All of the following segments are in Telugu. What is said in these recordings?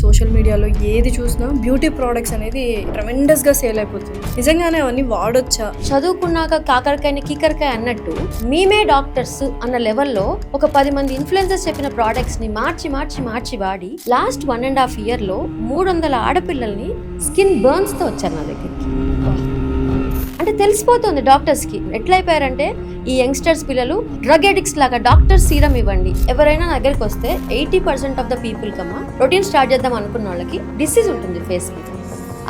సోషల్ మీడియాలో ఏది చూసినా బ్యూటీ ప్రోడక్ట్స్ అనేది ట్రెమెండస్గా సేల్ అయిపోతుంది. నిజంగానే అవన్నీ వాడొచ్చా? చదువుకున్నాక కాకరకాయని కీకరకాయ అన్నట్టు మేమే డాక్టర్స్ అన్న లెవెల్లో ఒక 10 మంది ఇన్ఫ్లుయెన్సర్స్ చెప్పిన ప్రోడక్ట్స్ ని మార్చి వాడి లాస్ట్ 1.5 year లో 300 ఆడపిల్లల్ని స్కిన్ బర్న్స్ తో వచ్చారు నా దగ్గరికి. అంటే తెలిసిపోతుంది డాక్టర్స్ కి ఎట్లా అయిపోయారంటే ఈ యంగ్స్టర్స్ పిల్లలు డ్రగ్ అడిక్ట్స్ లాగా డాక్టర్ సీరం ఇవ్వండి, ఎవరైనా నా దగ్గరికి వస్తే 80% ఆఫ్ ద పీపుల్ కమ్మా రొటీన్ స్టార్ట్ చేద్దాం అనుకున్న వాళ్ళకి డిసీజ్ ఉంటుంది ఫేస్ మీద.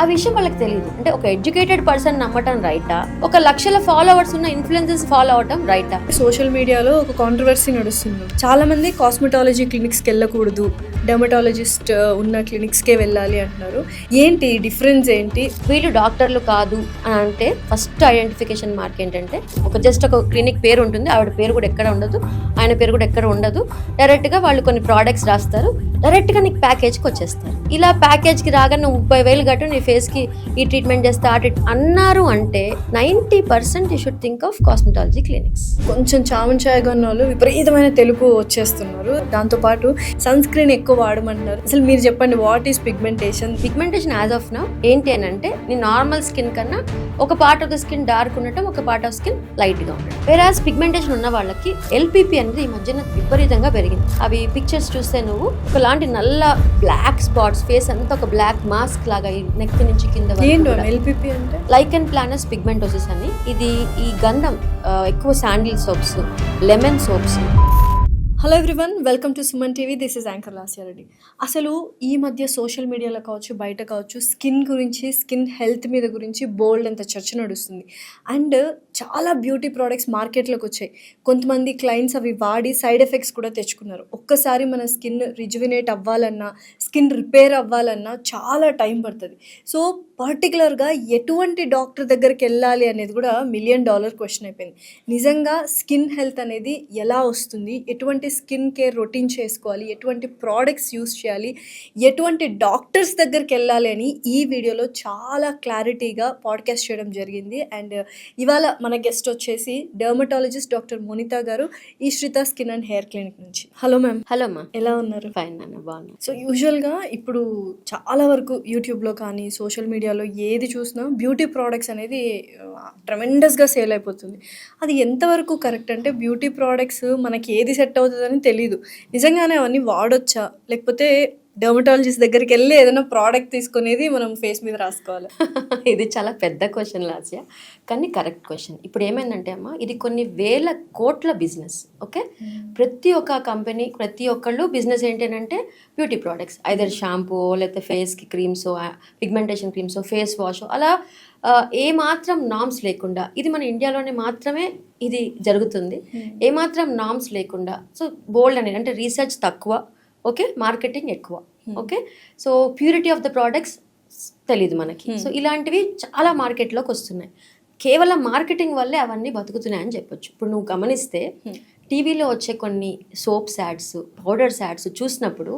ఆ విషయం వాళ్ళకి తెలియదు. అంటే ఒక ఎడ్యుకేటెడ్ పర్సన్ నమ్మటం రైటా, ఒక లక్షల ఫాలోవర్స్ ఉన్న ఇన్ఫ్లుయెన్సర్స్ ఫాలో అవటం రైటా? సోషల్ మీడియాలో ఒక కాంట్రవర్సీ నడుస్తుంది. చాలా మంది కాస్మెటాలజీ క్లినిక్స్కి వెళ్ళకూడదు, డెర్మటాలజిస్ట్ ఉన్న క్లినిక్స్కే వెళ్ళాలి అంటున్నారు. ఏంటి డిఫరెన్స్ ఏంటి? వీళ్ళు డాక్టర్లు కాదు అని అంటే ఫస్ట్ ఐడెంటిఫికేషన్ మార్క్ ఏంటంటే జస్ట్ ఒక క్లినిక్ పేరు ఉంటుంది, ఆవిడ పేరు కూడా ఎక్కడ ఉండదు, ఆయన పేరు కూడా ఎక్కడ ఉండదు. డైరెక్ట్గా వాళ్ళు కొన్ని ప్రోడక్ట్స్ రాస్తారు, డైరెక్ట్గా నీకు ప్యాకేజ్కి వచ్చేస్తారు. ఇలా ప్యాకేజ్కి రాగా నువ్వు 30,000 కట్టు నీ ఫేస్కి ఈ ట్రీట్మెంట్ చేస్తే అన్నారు అంటే 90% you should think of cosmetology clinics. కొంచెం చామంచాయగా ఉన్న వాళ్ళు విపరీతమైన తెలుపు వచ్చేస్తున్నారు. దాంతోపాటు సన్ స్క్రీన్ ఎక్కువ వాడమంటున్నారు. అసలు మీరు చెప్పండి, what is pigmentation? Pigmentation as of now ఏంటి అని అంటే నీ నార్మల్ స్కిన్ కన్నా ఒక part of the skin dark ఉండటం, ఒక పార్ట్ ఆఫ్ స్కిన్ లైట్గా ఉండటం. వేరాజ్ పిగ్మెంటేషన్ ఉన్న వాళ్ళకి ఎల్పిపి అనేది ఈ మధ్యన విపరీతంగా పెరిగింది. అవి పిక్చర్స్ చూస్తే నువ్వు ఒకలాంటి నల్ల బ్లాక్ స్పాట్స్, ఫేస్ అంతా ఒక బ్లాక్ మాస్క్ లాగా నెక్ నుంచి కింద ఎల్పిపి అంటే లైకెన్ ప్లానస్ పిగ్మెంటోసిస్ అని. ఇది ఈ గంధం ఎక్కువ sandal soaps, lemon soaps. Hello everyone, welcome to Suman TV. This is anchor Lasya Reddy. అసలు ఈ మధ్య సోషల్ మీడియాలో కావచ్చు, బయట కావచ్చు, స్కిన్ గురించి, స్కిన్ హెల్త్ మీద గురించి బోల్డ్ అంత చర్చ నడుస్తుంది. అండ్ చాలా బ్యూటీ ప్రోడక్ట్స్ మార్కెట్లోకి వచ్చాయి. కొంతమంది క్లయింట్స్ అవి వాడి సైడ్ ఎఫెక్ట్స్ కూడా తెచ్చుకున్నారు. ఒక్కసారి మన స్కిన్ రిజువినేట్ అవ్వాలన్నా, స్కిన్ రిపేర్ అవ్వాలన్నా చాలా టైం పడుతుంది. సో పర్టికులర్గా ఎటువంటి డాక్టర్ దగ్గరికి వెళ్ళాలి అనేది కూడా $1 million క్వశ్చన్ అయిపోయింది. నిజంగా స్కిన్ హెల్త్ అనేది ఎలా వస్తుంది, ఎటువంటి స్కిన్ కేర్ రొటీన్ చేసుకోవాలి, ఎటువంటి ప్రోడక్ట్స్ యూస్ చేయాలి, ఎటువంటి డాక్టర్స్ దగ్గరికి వెళ్ళాలి అని ఈ వీడియోలో చాలా క్లారిటీగా పాడ్కాస్ట్ చేయడం జరిగింది. అండ్ ఇవాళ మన గెస్ట్ వచ్చేసి డెర్మటాలజిస్ట్ డాక్టర్ మోనితా గారు, ఈ శ్రిత స్కిన్ అండ్ హెయిర్ క్లినిక్ నుంచి. Hello ma'am. హలో మ్యామ్, ఎలా ఉన్నారు? ఫైన్ అన్న, బాగున్నా. సో యూజువల్గా ఇప్పుడు చాలా వరకు యూట్యూబ్లో కానీ సోషల్ మీడియాలో ఏది చూసినా బ్యూటీ ప్రోడక్ట్స్ అనేది ట్రెమెండస్గా సేల్ అయిపోతుంది. అది ఎంతవరకు కరెక్ట్? అంటే బ్యూటీ ప్రోడక్ట్స్ మనకి ఏది సెట్ అవుతుందని తెలీదు. నిజంగానే అవన్నీ వాడొచ్చా, లేకపోతే డెర్మటాలజిస్ట్ దగ్గరికి వెళ్ళి ఏదైనా ప్రోడక్ట్ తీసుకునేది మనం ఫేస్ మీద రాసుకోవాలి? ఇది చాలా పెద్ద క్వశ్చన్ లాస్యా, కానీ కరెక్ట్ క్వశ్చన్. ఇప్పుడు ఏమైందంటే అమ్మ, ఇది కొన్ని వేల కోట్ల బిజినెస్. ఓకే, ప్రతి ఒక్క కంపెనీ, ప్రతి ఒక్కళ్ళు బిజినెస్ ఏంటంటే బ్యూటీ ప్రోడక్ట్స్, ఐదర్ షాంపూ లేకపోతే ఫేస్కి creams, pigmentation creams, face wash, అలా ఏమాత్రం నామ్స్ లేకుండా, ఇది మన ఇండియాలోనే మాత్రమే ఇది జరుగుతుంది. ఏమాత్రం నామ్స్ లేకుండా, సో బోల్డ్ అనేది అంటే రీసెర్చ్ తక్కువ, ఓకే, మార్కెటింగ్ ఎక్కువ. Okay, so purity of the products తెలీదు మనకి. సో ఇలాంటివి చాలా మార్కెట్లోకి వస్తున్నాయి. కేవలం మార్కెటింగ్ వల్లే అవన్నీ బతుకుతున్నాయని చెప్పొచ్చు. ఇప్పుడు నువ్వు గమనిస్తే టీవీలో వచ్చే కొన్ని సోప్స్ యాడ్స్, పౌడర్స్ యాడ్స్ చూసినప్పుడు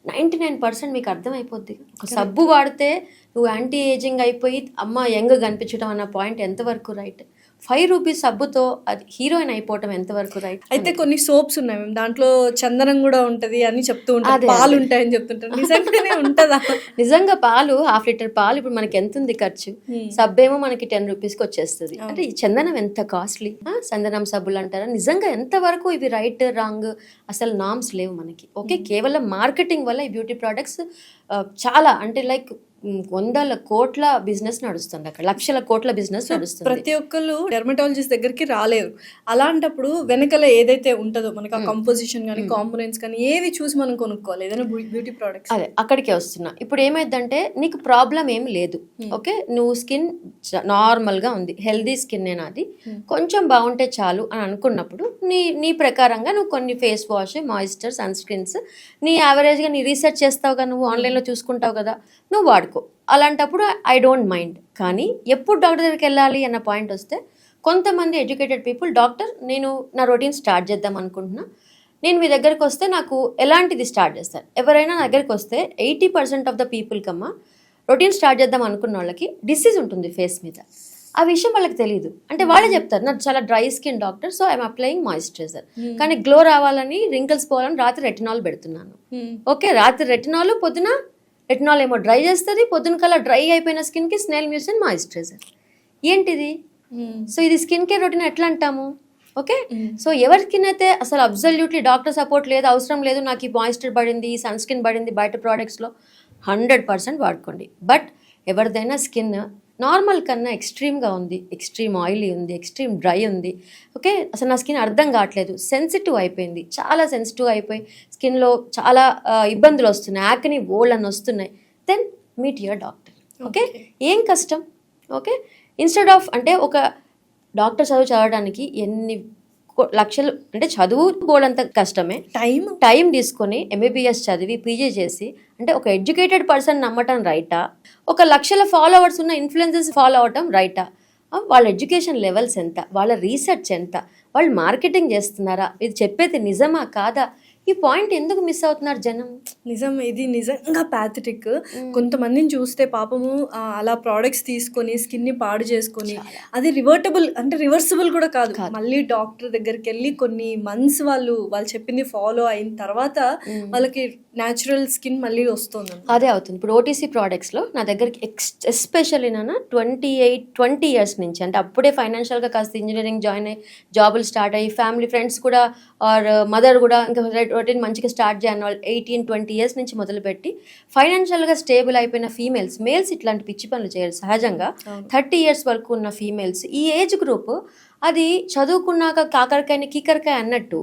99% మీకు అర్థమైపోద్ది. ఒక సబ్బు వాడితే నువ్వు యాంటీ ఏజింగ్ అయిపోయి అమ్మ యంగ్ కనిపించడం అన్న పాయింట్ ఎంతవరకు రైట్? 5 రూపీస్ సబ్బుతో అది హీరోయిన్ అయిపోవటం ఎంతవరకు రైట్? అయితే కొన్ని సోప్స్ ఉన్నాయి మేము, దాంట్లో చందనం కూడా ఉంటది అని చెప్తూ ఉంటారు, పాలు ఉంటాయని చెప్తుంటారు. నిజంగానే ఉంటుందా? నిజంగా పాలు, 1/2 లీటర్ పాలు ఇప్పుడు మనకి ఎంత ఉంది ఖర్చు? సబ్బు ఏమో మనకి 10 రూపీస్కి వచ్చేస్తుంది. అంటే ఈ చందనం ఎంత కాస్ట్లీ, చందనం సబ్బులు అంటారా? నిజంగా ఎంతవరకు ఇవి రైట్ రాంగ్ అసలు నామ్స్ లేవు మనకి. ఓకే, కేవలం మార్కెటింగ్ వల్ల ఈ బ్యూటీ ప్రోడక్ట్స్ చాలా అంటే లైక్ 100 కోట్ల బిజినెస్ నడుస్తుంది, అక్కడ లక్షల కోట్ల బిజినెస్ నడుస్తుంది. ప్రతి ఒక్కళ్ళు డెర్మటాలజిస్ట్ దగ్గరికి రాలేరు. అలాంటప్పుడు వెనకాల ఏదైతే ఉంటుందో మనకి ఆ కంపోజిషన్ కానీ కాంపోనెంట్స్ కానీ ఏవి చూసి మనం కొనుక్కోవాలి ఏదైనా బ్యూటీ ప్రోడక్ట్స్? అదే అక్కడికే వస్తున్నా. ఇప్పుడు ఏమైందంటే నీకు ప్రాబ్లం ఏం లేదు, ఓకే, నువ్వు స్కిన్ నార్మల్గా ఉంది, హెల్దీ స్కిన్ అది కొంచెం బాగుంటే చాలు అని అనుకున్నప్పుడు నీ ప్రకారంగా నువ్వు కొన్ని face wash, moisture, sunscreens నీ యావరేజ్గా నీ రీసెర్చ్ చేస్తావుగా, నువ్వు ఆన్లైన్లో చూసుకుంటావు కదా, నువ్వు వాడుకో. అలాంటప్పుడు ఐ డోంట్ మైండ్. కానీ ఎప్పుడు డాక్టర్ దగ్గరికి వెళ్ళాలి అన్న పాయింట్ వస్తే కొంతమంది ఎడ్యుకేటెడ్ పీపుల్, డాక్టర్ నేను నా రొటీన్ స్టార్ట్ చేద్దాం అనుకుంటున్నా, నేను మీ దగ్గరికి వస్తే నాకు ఎలాంటిది స్టార్ట్ చేస్తారు? ఎవరైనా నా దగ్గరికి వస్తే 80% ఆఫ్ ద పీపుల్ కమ్మా రొటీన్ స్టార్ట్ చేద్దాం అనుకున్న వాళ్ళకి డిసీజ్ ఉంటుంది ఫేస్ మీద. ఆ విషయం వాళ్ళకి తెలియదు. అంటే వాళ్ళే చెప్తారు నాకు చాలా dry skin doctor, so I'm applying moisturiser, కానీ గ్లో రావాలని, రింకిల్స్ పోవాలని రాత్రి రెటినాల్ పెడుతున్నాను. ఓకే, రాత్రి రెటినాల్, పొద్దున రెటినాల్ ఏమో డ్రై చేస్తుంది, పొద్దున కల్లా డ్రై అయిపోయిన స్కిన్కి స్నేల్ మ్యూసిన్ మాయిశ్చరైజర్. ఏంటిది? సో ఇది స్కిన్ కేర్ రొటీన్ ఎట్లా అంటాము? ఓకే, సో ఎవరి స్కిన్ అయితే అసలు అబ్జల్యూట్లీ డాక్టర్ సపోర్ట్ లేదు, అవసరం లేదు, నాకు ఈ మాయిశ్చర్ పడింది, ఈ సన్ స్కిన్ పడింది బయట ప్రోడక్ట్స్లో, 100% వాడుకోండి. బట్ ఎవరిదైనా స్కిన్ నార్మల్ కన్నా ఎక్స్ట్రీమ్గా ఉంది, ఎక్స్ట్రీమ్ ఆయిలీ ఉంది, ఎక్స్ట్రీమ్ డ్రై ఉంది, ఓకే, అసలు నా స్కిన్ అర్థం కావట్లేదు, సెన్సిటివ్ అయిపోయింది, చాలా సెన్సిటివ్ అయిపోయి స్కిన్లో చాలా ఇబ్బందులు వస్తున్నాయి, యాక్ని బోల్డ్ అని వస్తున్నాయి, then meet your doctor. Okay, ఏం కష్టం? ఓకే, ఇన్స్టెడ్ ఆఫ్ అంటే ఒక డాక్టర్ చదవడానికి ఎన్ని లక్షలు అంటే చదువు పోవడంత కష్టమే, టైం తీసుకొని ఎంబీబీఎస్ చదివి పీజీ చేసి అంటే ఒక ఎడ్యుకేటెడ్ పర్సన్ నమ్మటం రైటా, ఒక లక్షల ఫాలోవర్స్ ఉన్న ఇన్ఫ్లుయెన్సర్స్ ఫాలో అవటం రైటా? వాళ్ళ ఎడ్యుకేషన్ లెవెల్స్ ఎంత, వాళ్ళ రీసెర్చ్ ఎంత, వాళ్ళు మార్కెటింగ్ చేస్తున్నారా, ఇది చెప్పేది నిజమా కాదా, ఈ పాయింట్ ఎందుకు మిస్ అవుతున్నారు జనం? ఇది నిజంగా ప్యాథటిక్. కొంతమందిని చూస్తే పాపము అలా ప్రోడక్ట్స్ తీసుకొని స్కిన్ని పాడు చేసుకొని, అది రివర్సిబుల్ కూడా కాదు, మళ్ళీ డాక్టర్ దగ్గరికి వెళ్ళి కొన్ని మంత్స్ వాళ్ళు చెప్పింది ఫాలో అయిన తర్వాత వాళ్ళకి న్యాచురల్ స్కిన్ మళ్ళీ వస్తుంది. అదే అవుతుంది. ఇప్పుడు ఓటీసీ ప్రోడక్ట్స్లో నా దగ్గరికి ఎస్పెషల్లీ నాన్న 20 years నుంచి, అంటే అప్పుడే ఫైనాన్షియల్గా కాస్త ఇంజనీరింగ్ జాయిన్ అయ్యి జాబులు స్టార్ట్ అయ్యి ఫ్యామిలీ ఫ్రెండ్స్ కూడా ఆర్ మదర్ కూడా ఇంకా రొటీన్ మంచిగా స్టార్ట్ చేయని వాళ్ళు 18-20 years నుంచి మొదలుపెట్టి ఫైనాన్షియల్గా స్టేబుల్ అయిపోయిన ఫీమేల్స్, మేల్స్ ఇట్లాంటి పిచ్చి పనులు చేయరు సహజంగా. 30 years వరకు ఉన్న ఫీమేల్స్, ఈ ఏజ్ గ్రూప్ అది చదువుకున్నాక కాకరకాయని కీకరకాయ అన్నట్టు,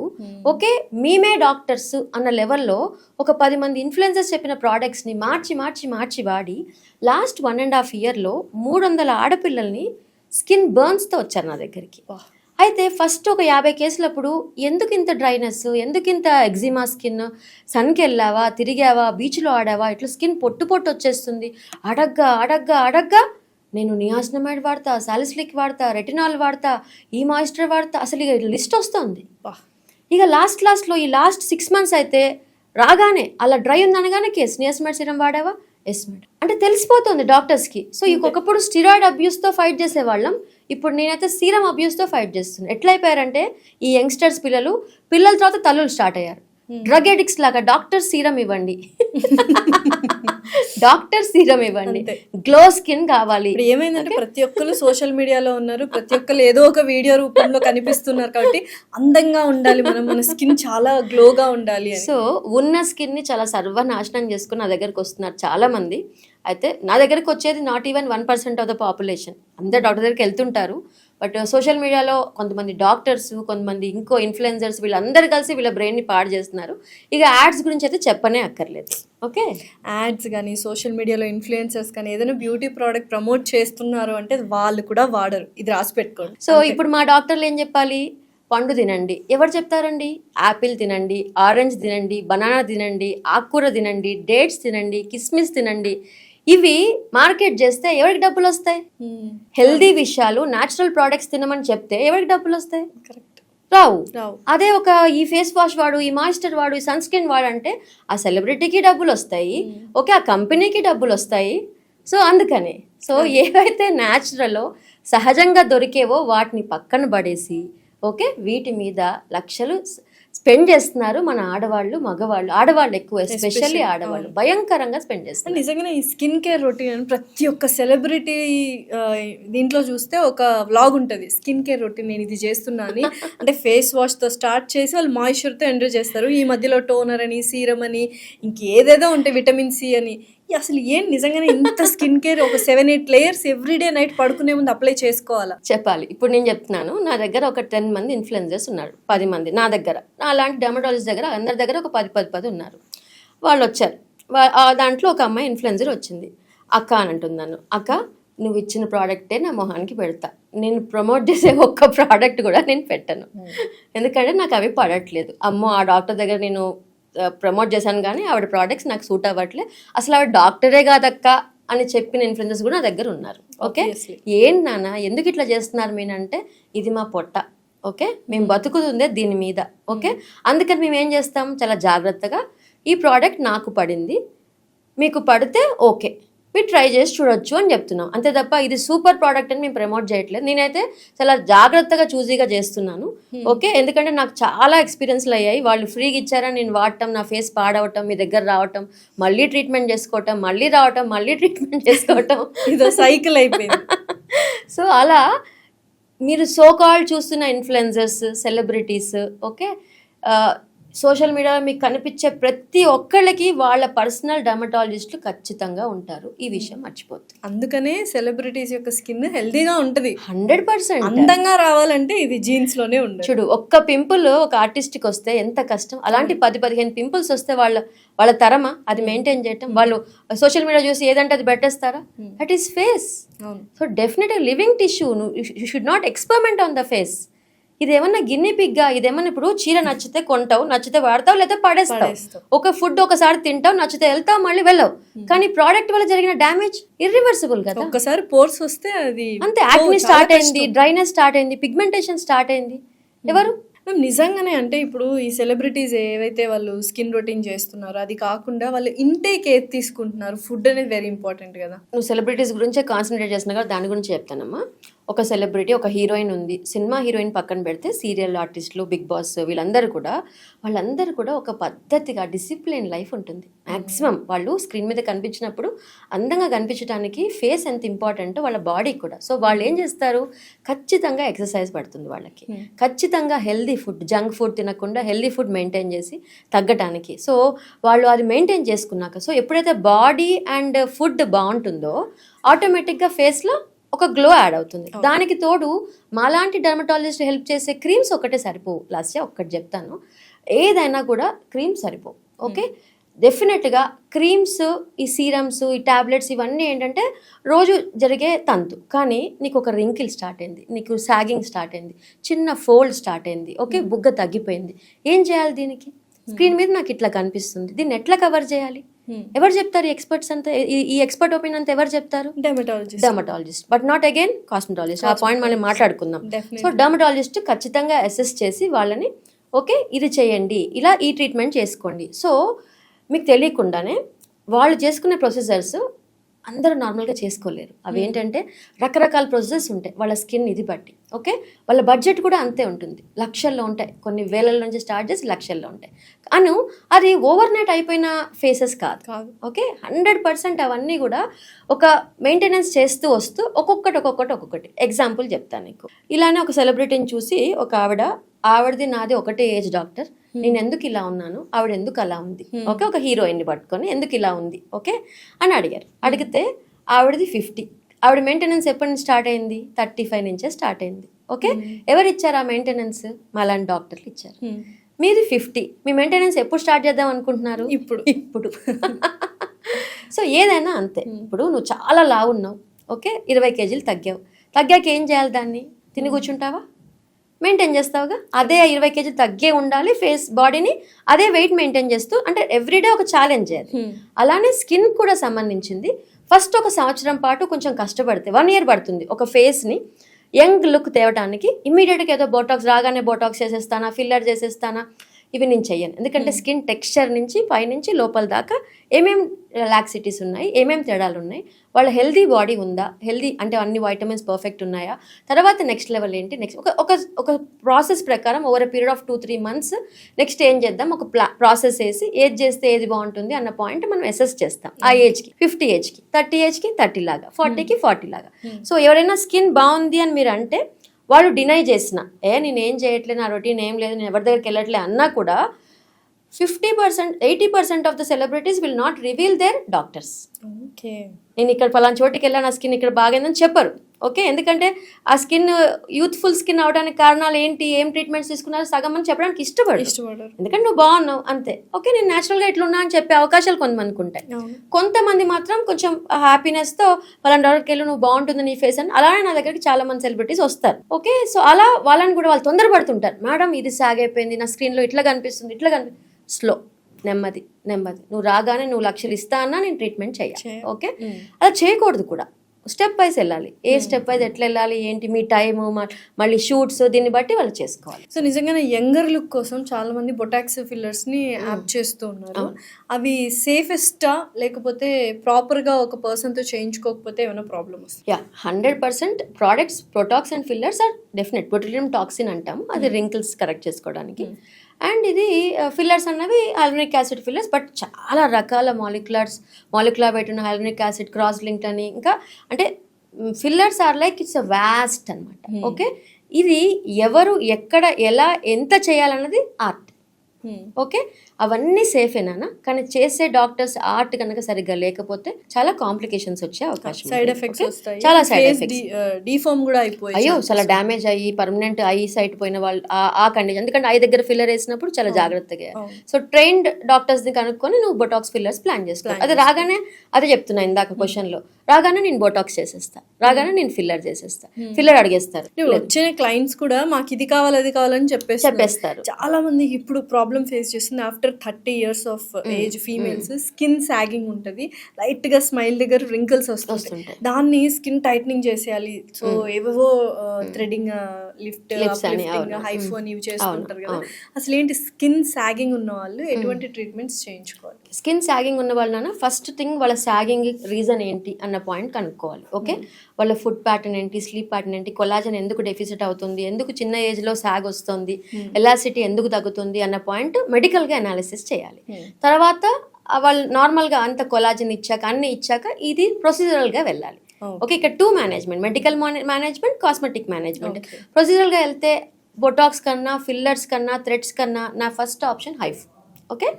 ఓకే మేమే డాక్టర్స్ అన్న లెవెల్లో ఒక 10 మంది ఇన్ఫ్లుయెన్సర్స్ చెప్పిన ప్రోడక్ట్స్ని మార్చి వాడి లాస్ట్ 1.5 yearలో 300 ఆడపిల్లల్ని స్కిన్ బర్న్స్తో వచ్చారు నా దగ్గరికి. అయితే ఫస్ట్ ఒక 50 కేసులప్పుడు ఎందుకు ఇంత డ్రైనెస్, ఎందుకు ఇంత ఎగ్జిమా స్కిన్, సన్కి వెళ్ళావా, తిరిగావా, బీచ్లో ఆడావా, ఇట్లా స్కిన్ పొట్టు వచ్చేస్తుంది, అడగ్గా నేను నియాసినమైడ్ వాడతా, సాలిసిలిక్ వాడతా, రెటినాల్ వాడతా, ఈ మాయిశ్చర్ వాడతా, అసలు ఇక లిస్ట్ వస్తుంది. ఇక లాస్ట్లో ఈ లాస్ట్ 6 months అయితే రాగానే అలా డ్రై ఉందనగానే కేసు నియాసినమైడ్ సీరం వాడావా, ఎస్ మేడం అంటే తెలిసిపోతుంది డాక్టర్స్కి. సో ఒకప్పుడు స్టిరాయిడ్ అబ్యూస్తో ఫైట్ చేసేవాళ్ళం, ఇప్పుడు నేనైతే సీరం అబ్యూస్తో ఫైట్ చేస్తున్నాను. ఎట్లయిపోయారంటే ఈ యంగ్స్టర్స్ పిల్లల తర్వాత తల్లులు స్టార్ట్ అయ్యారు. డ్రగ్ ఎడిక్ట్స్ లాగా డాక్టర్ సీరం ఇవ్వండి, గ్లో స్కిన్ కావాలి. ఏమైందంటే ప్రతి ఒక్కరు సోషల్ మీడియాలో ఉన్నారు, ప్రతి ఒక్కరు ఏదో ఒక వీడియో రూపంలో కనిపిస్తున్నారు, కాబట్టి అందంగా ఉండాలి, మన స్కిన్ చాలా గ్లోగా ఉండాలి. సో ఉన్న స్కిన్ ని చాలా సర్వనాశనం చేసుకుని నా దగ్గరకు వస్తున్నారు చాలా మంది. అయితే నా దగ్గరకు వచ్చేది not even 1% of the population. అందరు డాక్టర్ దగ్గరికి వెళ్తుంటారు, బట్ సోషల్ మీడియాలో కొంతమంది డాక్టర్స్, కొంతమంది ఇంకో ఇన్ఫ్లుయెన్సర్స్, వీళ్ళందరూ కలిసి వీళ్ళ బ్రెయిన్ని పాడు చేస్తున్నారు. ఇక యాడ్స్ గురించి అయితే చెప్పనే అక్కర్లేదు. ఓకే, యాడ్స్ కానీ సోషల్ మీడియాలో ఇన్ఫ్లుయెన్సర్స్ కానీ ఏదైనా బ్యూటీ ప్రోడక్ట్ ప్రమోట్ చేస్తున్నారు అంటే వాళ్ళు కూడా వాడరు, ఇది రాసి పెట్టుకోండి. సో ఇప్పుడు మా డాక్టర్లు ఏం చెప్పాలి? పండు తినండి. ఎవరు చెప్తారండి? యాపిల్ తినండి, ఆరెంజ్ తినండి, బనానా తినండి, ఆకుకూర తినండి, డేట్స్ తినండి, కిస్మిస్ తినండి. ఇవి మార్కెట్ చేస్తే ఎవరికి డబ్బులు వస్తాయి? హెల్దీ విషయాలు, న్యాచురల్ ప్రోడక్ట్స్ తినమని చెప్తే ఎవరికి డబ్బులు వస్తాయి? రావు. అదే ఒక ఈ ఫేస్ వాష్ వాడు, ఈ మాయిశ్చర్ వాడు, ఈ సన్ స్క్రీన్ వాడు అంటే ఆ సెలబ్రిటీకి డబ్బులు వస్తాయి, ఓకే, ఆ కంపెనీకి డబ్బులు వస్తాయి. సో అందుకని ఏవైతే న్యాచురల్లో సహజంగా దొరికేవో వాటిని పక్కన పడేసి, ఓకే, వీటి మీద లక్షలు స్పెండ్ చేస్తున్నారు మన ఆడవాళ్ళు, మగవాళ్ళు. ఆడవాళ్ళు ఎక్కువ, ఎస్పెషల్లీ ఆడవాళ్ళు భయంకరంగా స్పెండ్ చేస్తారు. నిజంగానే ఈ స్కిన్ కేర్ రొటీన్ ప్రతి ఒక్క సెలబ్రిటీ దీంట్లో చూస్తే ఒక వ్లాగ్ ఉంటుంది, స్కిన్ కేర్ రొటీన్ నేను ఇది చేస్తున్నా అని. అంటే ఫేస్ వాష్తో స్టార్ట్ చేసి వాళ్ళు మాయిశ్చర్తో ఎంజాయ్ చేస్తారు, ఈ మధ్యలో టోనర్ అని, సీరం అని, ఇంకేదేదో ఉంటాయి, విటమిన్ సి అని. అసలు ఏం నిజంగానే ఇంత స్కిన్ కేర్ ఒక 7-8 layers ఎవ్రీడే నైట్ పడుకునే ముందు అప్లై చేసుకోవాలా? చెప్పాలి. ఇప్పుడు నేను చెప్తున్నాను, నా దగ్గర ఒక 10 మంది ఇన్ఫ్లుయెన్సర్స్ ఉన్నారు, 10 మంది నా దగ్గర, నా అలాంటి డెర్మటాలజిస్ట్ దగ్గర అందరి దగ్గర ఒక 10 ఉన్నారు. వాళ్ళు వచ్చారు, దాంట్లో ఒక అమ్మాయి ఇన్ఫ్లుయెన్సర్ వచ్చింది. అక్క అని అంటుంది నన్ను, అక్క నువ్వు ఇచ్చిన ప్రోడక్టే నా మొహానికి పెడతా, నేను ప్రమోట్ చేసే ఒక్క ప్రోడక్ట్ కూడా నేను పెట్టను, ఎందుకంటే నాకు అవి పడట్లేదు. అమ్మో ఆ డాక్టర్ దగ్గర నేను ప్రమోట్ చేశాను కానీ ఆవిడ ప్రోడక్ట్స్ నాకు సూట్ అవ్వట్లే, అసలు ఆవిడ డాక్టరే కాదక్క అని చెప్పిన ఇన్ఫ్లుయెన్సర్స్ కూడా నా దగ్గర ఉన్నారు. ఓకే, ఏంటి నాన్న ఎందుకు ఇట్లా చేస్తున్నారు మీనంటే, ఇది మా పొట్ట, ఓకే, మేము బతుకుతుందే దీని మీద, ఓకే, అందుకని మేము ఏం చేస్తాం, చాలా జాగ్రత్తగా ఈ ప్రోడక్ట్ నాకు పడింది, మీకు పడితే ఓకే, మీరు ట్రై చేసి చూడొచ్చు అని చెప్తున్నాం అంతే తప్ప ఇది సూపర్ ప్రోడక్ట్ అని మేము ప్రమోట్ చేయట్లేదు. నేనైతే చాలా జాగ్రత్తగా చూజీగా చేస్తున్నాను. ఓకే, ఎందుకంటే నాకు చాలా ఎక్స్పీరియన్స్లు అయ్యాయి. వాళ్ళు ఫ్రీగా ఇచ్చారని నేను వాడటం, నా ఫేస్ పాడవటం, మీ దగ్గర రావటం, మళ్ళీ ట్రీట్మెంట్ చేసుకోవటం, మళ్ళీ రావటం, మళ్ళీ ట్రీట్మెంట్ చేసుకోవటం, ఇదో సైకిల్ అయిపోయింది. సో అలా మీరు సో కాల్డ్ చూస్తున్న ఇన్ఫ్లుయెన్సర్స్, సెలబ్రిటీస్, ఓకే, సోషల్ మీడియాలో మీకు కనిపించే ప్రతి ఒక్కళ్ళకి వాళ్ళ పర్సనల్ డర్మటాలజిస్టులు ఖచ్చితంగా ఉంటారు. ఈ విషయం మర్చిపోతుంది. అందుకనే సెలబ్రిటీస్ యొక్క స్కిన్ హెల్దీగా ఉంటది. 100% అందంగా రావాలంటే ఇది జీన్స్ లోనే ఉండదు. చూడు, ఒక్క పింపుల్ ఒక ఆర్టిస్ట్కి వస్తే ఎంత కష్టం. అలాంటి 10-15 పింపుల్స్ వస్తే వాళ్ళ తరమా అది మెయింటైన్ చేయటం. వాళ్ళు సోషల్ మీడియా చూసి ఏదంటే అది పెట్టేస్తారా? That is face. సో డెఫినెట్గా living tissue. You should not experiment on the face. ఇదేమన్నా గిన్నె పిగ్గా? ఇదేమన్నా ఇప్పుడు చీర నచ్చితే కొంటావు, నచ్చితే వాడతావు, లేదా పడేస్తావు. ఒక ఫుడ్ ఒకసారి తింటావు, నచ్చితే వెళ్తావు, మళ్ళీ వెళ్ళవు. కానీ ప్రోడక్ట్ వల్ల జరిగిన డ్యామేజ్ ఇర్రివర్సిబుల్ కదా. ఒకసారి పోర్స్ వస్తే అది అంతే. యాక్ని స్టార్ట్ అయింది, డ్రైనెస్ స్టార్ట్ అయింది, పిగ్మెంటేషన్ స్టార్ట్ అయింది. ఎవరు మ్యామ్ నిజంగానే అంటే ఇప్పుడు ఈ సెలబ్రిటీస్ ఏవైతే వాళ్ళు స్కిన్ రొటీన్ చేస్తున్నారో అది కాకుండా వాళ్ళు ఇంటేక్ ఏది తీసుకుంటున్నారు, ఫుడ్ అనేది వెరీ ఇంపార్టెంట్ కదా. నువ్వు సెలబ్రిటీస్ గురించే కాన్సన్ట్రేట్ చేస్తున్నా కదా, దాని గురించి చెప్తానమ్మా. ఒక సెలబ్రిటీ, ఒక హీరోయిన్ ఉంది. సినిమా హీరోయిన్ పక్కన పెడితే సీరియల్ ఆర్టిస్టులు, బిగ్ బాస్, వాళ్ళందరూ కూడా ఒక పద్ధతిగా డిసిప్లిన్ లైఫ్ ఉంటుంది. మ్యాక్సిమం వాళ్ళు స్క్రీన్ మీద కనిపించినప్పుడు అందంగా కనిపించడానికి ఫేస్ ఎంత ఇంపార్టెంటో వాళ్ళ బాడీ కూడా. సో వాళ్ళు ఏం చేస్తారు, ఖచ్చితంగా ఎక్సర్సైజ్ పడుతుంది వాళ్ళకి, ఖచ్చితంగా హెల్దీ ఫుడ్, జంక్ ఫుడ్ తినకుండా హెల్దీ ఫుడ్ మెయింటైన్ చేసి తగ్గటానికి. సో వాళ్ళు అది మెయింటైన్ చేసుకున్నాక, సో ఎప్పుడైతే బాడీ అండ్ ఫుడ్ బాగుంటుందో ఆటోమేటిక్గా ఫేస్లో ఒక గ్లో యాడ్ అవుతుంది. దానికి తోడు మాలాంటి డర్మటాలజిస్ట్ హెల్ప్ చేసే క్రీమ్స్ ఒకటే సరిపోవు. లాస్ట్ ఒక్కటి చెప్తాను, ఏదైనా కూడా క్రీమ్స్ సరిపోవు. ఓకే, డెఫినెట్గా క్రీమ్స్, ఈ సీరమ్స్, ఈ టాబ్లెట్స్ ఇవన్నీ ఏంటంటే రోజు జరిగే తంతు. కానీ నీకు ఒక రింకిల్ స్టార్ట్ అయింది, నీకు సాగింగ్ స్టార్ట్ అయింది, చిన్న ఫోల్డ్ స్టార్ట్ అయింది, ఓకే, బుగ్గ తగ్గిపోయింది. ఏం చేయాలి దీనికి? స్క్రీన్ మీద నాకు ఇట్లా కనిపిస్తుంది, దీన్ని ఎట్లా కవర్ చేయాలి? ఎవరు చెప్తారు? ఎక్స్పర్ట్స్ అంతా. ఈ ఎక్స్పర్ట్ ఒపీనియన్ అంతా ఎవరు చెప్తారు? Dermatologist, but not again cosmetologist. ఆ పాయింట్ మనం మాట్లాడుకుందాం. సో డర్మటాలజిస్ట్ ఖచ్చితంగా అసెస్ చేసి వాళ్ళని, ఓకే ఇది చేయండి, ఇలా ఈ ట్రీట్మెంట్ చేసుకోండి. సో మీకు తెలియకుండానే వాళ్ళు చేసుకునే ప్రొసీజర్స్ అందరూ నార్మల్గా చేసుకోలేరు. అవి ఏంటంటే రకరకాల ప్రొసెసర్స్ ఉంటాయి వాళ్ళ స్కిన్ ఇది బట్టి. ఓకే, వాళ్ళ బడ్జెట్ కూడా అంతే ఉంటుంది, లక్షల్లో ఉంటాయి, కొన్ని వేలల నుంచి స్టార్ట్ చేసి లక్షల్లో ఉంటాయి. అది ఓవర్ నైట్ అయిపోయిన ఫేసెస్ కాదు. ఓకే, 100% అవన్నీ కూడా ఒక మెయింటెనెన్స్ చేస్తూ వస్తూ ఒక్కొక్కటి ఎగ్జాంపుల్ చెప్తాను నీకు. ఇలానే ఒక సెలబ్రిటీని చూసి ఒక ఆవిడది నాది ఒకటే ఏజ్ డాక్టర్, నేను ఎందుకు ఇలా ఉన్నాను, ఆవిడ ఎందుకు అలా ఉంది, ఓకే, ఒక హీరోయిన్ని పట్టుకొని ఎందుకు ఇలా ఉంది, ఓకే అని అడిగారు. అడిగితే ఆవిడది 50, ఆవిడ మెయింటెనెన్స్ ఎప్పటి నుంచి స్టార్ట్ అయింది? 35 నుంచే స్టార్ట్ అయింది. ఓకే, ఎవరు ఇచ్చారు ఆ మెయింటెనెన్స్? మాలాంటి డాక్టర్లు ఇచ్చారు. మీది 50, మీ మెయింటెనెన్స్ ఎప్పుడు స్టార్ట్ చేద్దాం అనుకుంటున్నారు? ఇప్పుడు సో ఏదైనా అంతే. ఇప్పుడు నువ్వు చాలా లావు ఉన్నావు, ఓకే, 20 కేజీలు తగ్గాక ఏం చేయాలి? దాన్ని తిని కూర్చుంటావా? మెయింటైన్ చేస్తావుగా. అదే 20 కేజీలు తగ్గే ఉండాలి ఫేస్, బాడీని అదే వెయిట్ మెయింటైన్ చేస్తూ, అంటే ఎవ్రీడే ఒక ఛాలెంజ్ అది. అలానే స్కిన్ కూడా సంబంధించింది. ఫస్ట్ ఒక సంవత్సరం పాటు కొంచెం కష్టపడితే 1 year పడుతుంది ఒక ఫేస్ని యంగ్ లుక్ తేవడానికి. ఇమ్మీడియట్గా ఏదో బోటాక్స్ రాగానే బోటాక్స్ చేసేస్తానా, ఫిల్లర్ చేసేస్తానా, ఇవి నేను చెయ్యను. ఎందుకంటే స్కిన్ టెక్స్చర్ నుంచి పైనుంచి లోపల దాకా ఏమేం లాక్సిటీస్ ఉన్నాయి, ఏమేం తేడాలు ఉన్నాయి, వాళ్ళ హెల్దీ బాడీ ఉందా, హెల్దీ అంటే అన్ని వైటమిన్స్ పర్ఫెక్ట్ ఉన్నాయా, తర్వాత నెక్స్ట్ లెవెల్ ఏంటి, నెక్స్ట్ ఒక ప్రాసెస్ ప్రకారం over a period of 2-3 months next ఏం చేద్దాం, ఒక ప్రాసెస్ వేసి ఏది చేస్తే ఏది బాగుంటుంది అన్న పాయింట్ మనం అసెస్ చేస్తాం. ఆ ఏజ్కి 50 ఏజ్కి, 30 ఏజ్కి 30 లాగా, 40కి 40 లాగా. సో ఎవరైనా స్కిన్ బాగుంది అని మీరు అంటే, వాళ్ళు డినై చేసిన నేనేం చేయట్లేదు, నా రొటీన్ ఏం లేదు, నేను ఎవరి దగ్గరికి వెళ్ళట్లే అన్నా కూడా 50%, 80% of the celebrities will not reveal there doctors. Okay, నేను ఇక్కడ పలానా చోటికి వెళ్ళాను, నా స్కిన్ ఇక్కడ బాగైందని చెప్పరు. ఓకే, ఎందుకంటే ఆ స్కిన్ యూత్ఫుల్ స్కిన్ అవడానికి కారణాలు ఏంటి, ఏం ట్రీట్మెంట్స్ తీసుకున్నారు సగం అని చెప్పడానికి ఇష్టపడరు. ఎందుకంటే నువ్వు బాగున్నావు అంతే. ఓకే, నేను న్యాచురల్గా ఇట్లున్నా అని చెప్పే అవకాశాలు కొంతమందికి ఉంటాయి. కొంతమంది మాత్రం కొంచెం హ్యాపీనెస్తో పలానా డాక్టర్కి వెళ్ళి నువ్వు బాగుంటుంది నీ ఫేస్ అని. అలానే నా దగ్గరికి చాలా మంది సెలబ్రిటీస్ వస్తారు. ఓకే, సో అలా వాళ్ళని కూడా వాళ్ళు తొందరపడుతుంటారు. మేడం ఇది సాగైపోయింది, నా స్క్రీన్లో ఇట్లా కనిపిస్తుంది, ఇట్లా స్లో, నెమ్మది నువ్వు రాగానే నువ్వు లక్షలు ఇస్తా అన్నా నేను ట్రీట్మెంట్ చేయాలి. ఓకే, అలా చేయకూడదు కూడా. స్టెప్ వైజ్ వెళ్ళాలి. స్టెప్ వైజ్ ఎట్లా వెళ్ళాలి ఏంటి మీ టైము మళ్ళీ షూట్స్ దీన్ని బట్టి వాళ్ళు చేసుకోవాలి. సో నిజంగానే యంగర్ లుక్ కోసం చాలా మంది బొటాక్స్ ఫిల్లర్స్ ని యాప్ చేస్తూ ఉన్నారు. అవి సేఫెస్టా లేకపోతే ప్రాపర్ గా ఒక పర్సన్ తో చేయించుకోకపోతే ఏమైనా ప్రాబ్లమ్ వస్తుంది? 100% products botox and fillers are definite. Botulinum toxin అంటాం, అది రింకిల్స్ కరెక్ట్ చేసుకోవడానికి. అండ్ ఇది ఫిల్లర్స్ అన్నవి హైలూరినిక్ యాసిడ్ ఫిల్లర్స్, బట్ చాలా రకాల మాలిక్యులర్ వెయిట్ ఉన్న హైలూరినిక్ యాసిడ్ క్రాస్ లింక్డ్ అని, ఇంకా అంటే fillers are like it's a waste అనమాట. ఓకే, ఇది ఎవరు ఎక్కడ ఎలా ఎంత చేయాలన్నది ఆర్ట్. ఓకే, అవన్నీ సేఫేనా, కానీ చేసే డాక్టర్స్ ఆర్ట్ కనుక సరిగ్గా లేకపోతే చాలా కాంప్లికేషన్స్ వచ్చే అవకాశం, సైడ్ ఎఫెక్ట్స్ వస్తాయి, చాలా సైడ్ ఎఫెక్ట్స్, డిఫార్మ్ కూడా అయిపోయి అయ్యో చాలా డ్యామేజ్ అయ్యి పర్మనెంట్ ఐ సైట్ పోయిన వాళ్ళు ఆ కండిషన్. ఎందుకంటే ఐ దగ్గర ఫిల్లర్ వేసినప్పుడు చాలా జాగ్రత్తగా, సో ట్రైన్డ్ డాక్టర్స్ ని కనుక్కొని నువ్వు బొటాక్స్ ఫిల్లర్స్ ప్లాన్ చేసుకో. అది రాగానే అదే చెప్తున్నా ఇందాక క్వశ్చన్ లో, రాగానే నేను బొటాక్స్ చేసేస్తా, రాగానే నేను ఫిల్లర్ చేసేస్తా, ఫిల్లర్ అడిగేస్తారు. వచ్చిన క్లయింట్స్ కూడా మాకు ఇది కావాలి అది కావాలని చెప్పేస్తారు. చాలా మంది ఇప్పుడు ప్రాబ్లం ఫేస్ చేస్తుంది after 30 years of age females. Skin sagging ఉంటుంది, లైట్ గా స్మైల్ దగ్గర రింకిల్స్ వస్తుంటాయి, దాన్ని స్కిన్ టైట్నింగ్ చేసేయాలి. సో ఏవేవో థ్రెడింగ్, లిఫ్ట్, హైఫోన్ ఇవి చేస్తుంటారు కదా. అసలు ఏంటి స్కిన్ సాగింగ్ ఉన్న వాళ్ళు ఎటువంటి ట్రీట్మెంట్స్ చేయించుకోవాలి? స్కిన్ సాగింగ్ ఉన్న వాళ్ళ ఫస్ట్ థింగ్ వాళ్ళ సాగింగ్ రీజన్ ఏంటి అన్న పాయింట్ కనుక్కోవాలి. ఓకే, వాళ్ళ ఫుడ్ ప్యాటర్న్ ఏంటి, స్లీప్ ప్యాటర్న్ ఏంటి, కొలాజన్ ఎందుకు డెఫిసిట్ అవుతుంది, ఎందుకు చిన్న ఏజ్ లో సాగ్ వస్తుంది, ఎలాసిటీ ఎందుకు తగ్గుతుంది అన్న పాయింట్ మెడికల్ గా అనాలిసిస్ చేయాలి. తర్వాత వాళ్ళు నార్మల్ గా అంత కొలాజన్ ఇచ్చాక అన్ని ఇచ్చాక ఇది ప్రొసీజరల్ గా వెళ్ళాలి. ఓకే, ఇక్కడ 2 management, medical management, cosmetic management. Procedural గా వెళ్తే బొటాక్స్ కన్నా ఫిల్లర్స్ కన్నా థ్రెడ్స్ కన్నా నా first option half. Okay,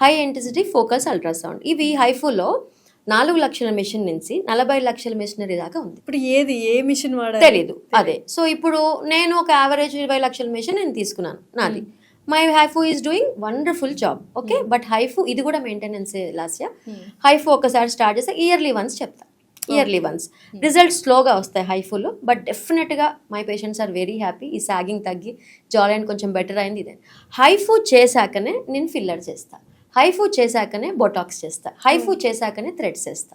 high intensity focus ultrasound. ఇవి హైఫులో 4 లక్షల మెషిన్ నుంచి 40 లక్షల మెషినరీ దాకా ఉంది. ఇప్పుడు ఏ మిషన్ వాడాలి తెలీదు. అదే, సో ఇప్పుడు నేను ఒక యావరేజ్ 20 లక్షల మెషిన్ నేను తీసుకున్నాను నాది. My HIFU is doing wonderful job. Okay, but HIFU ఇది కూడా మెయింటెనెన్స్ లాస్యా. హైఫు ఒకసారి స్టార్ట్ చేస్తే ఇయర్లీ వన్స్ చెప్తా, ఇయర్లీ వన్స్ రిజల్ట్స్ స్లోగా వస్తాయి హైఫులో, బట్ డెఫినెట్గా my patients are very happy. ఈ సాగింగ్ తగ్గి జా లైన్ కొంచెం బెటర్ అయింది. ఇదే హైఫు చేశాకనే నేను ఫిల్లర్ చేస్తా, హైఫు చేశాకనే బొటాక్స్ చేస్తా, హైఫు చేశాకనే థ్రెడ్స్ చేస్తా.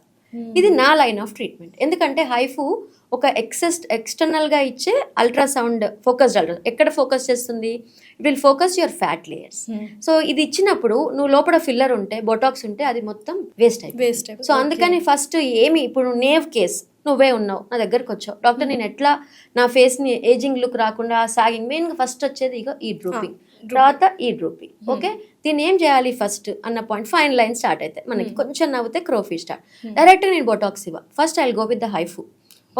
ఇది నా లైన్ ఆఫ్ ట్రీట్మెంట్. ఎందుకంటే హైఫు ఒక ఎక్స్టర్నల్గా ఇచ్చే అల్ట్రాసౌండ్ ఫోకస్డ్ అల్ట్రా ఎక్కడ ఫోకస్ చేస్తుంది, it will focus your fat layers. So ఇది ఇచ్చినప్పుడు నువ్వు లోపల ఫిల్లర్ ఉంటే బొటాక్స్ ఉంటే అది మొత్తం వేస్ట్ అయిపోయింది. సో అందుకని ఫస్ట్ ఏమి ఇప్పుడు నేవ్ కేస్ నువ్వే ఉన్నావు నా దగ్గరకు వచ్చావు డాక్టర్, నేను ఎట్లా నా ఫేస్ని ఏజింగ్ లుక్ రాకుండా సాగింగ్, మెయిన్గా ఫస్ట్ వచ్చేది ఇక ఈ డ్రూపింగ్, తర్వాత ఈ డ్రూపింగ్. ఓకే, దీన్ని ఏం చేయాలి ఫస్ట్ అన్న పాయింట్, ఫైన్ లైన్ స్టార్ట్ అయితే మనకి కొంచెం నవ్వుతే క్రోఫీ స్టార్ట్. డైరెక్ట్ నేను బొటాక్స్ ఇవ్వ, first I will go with the HIFU.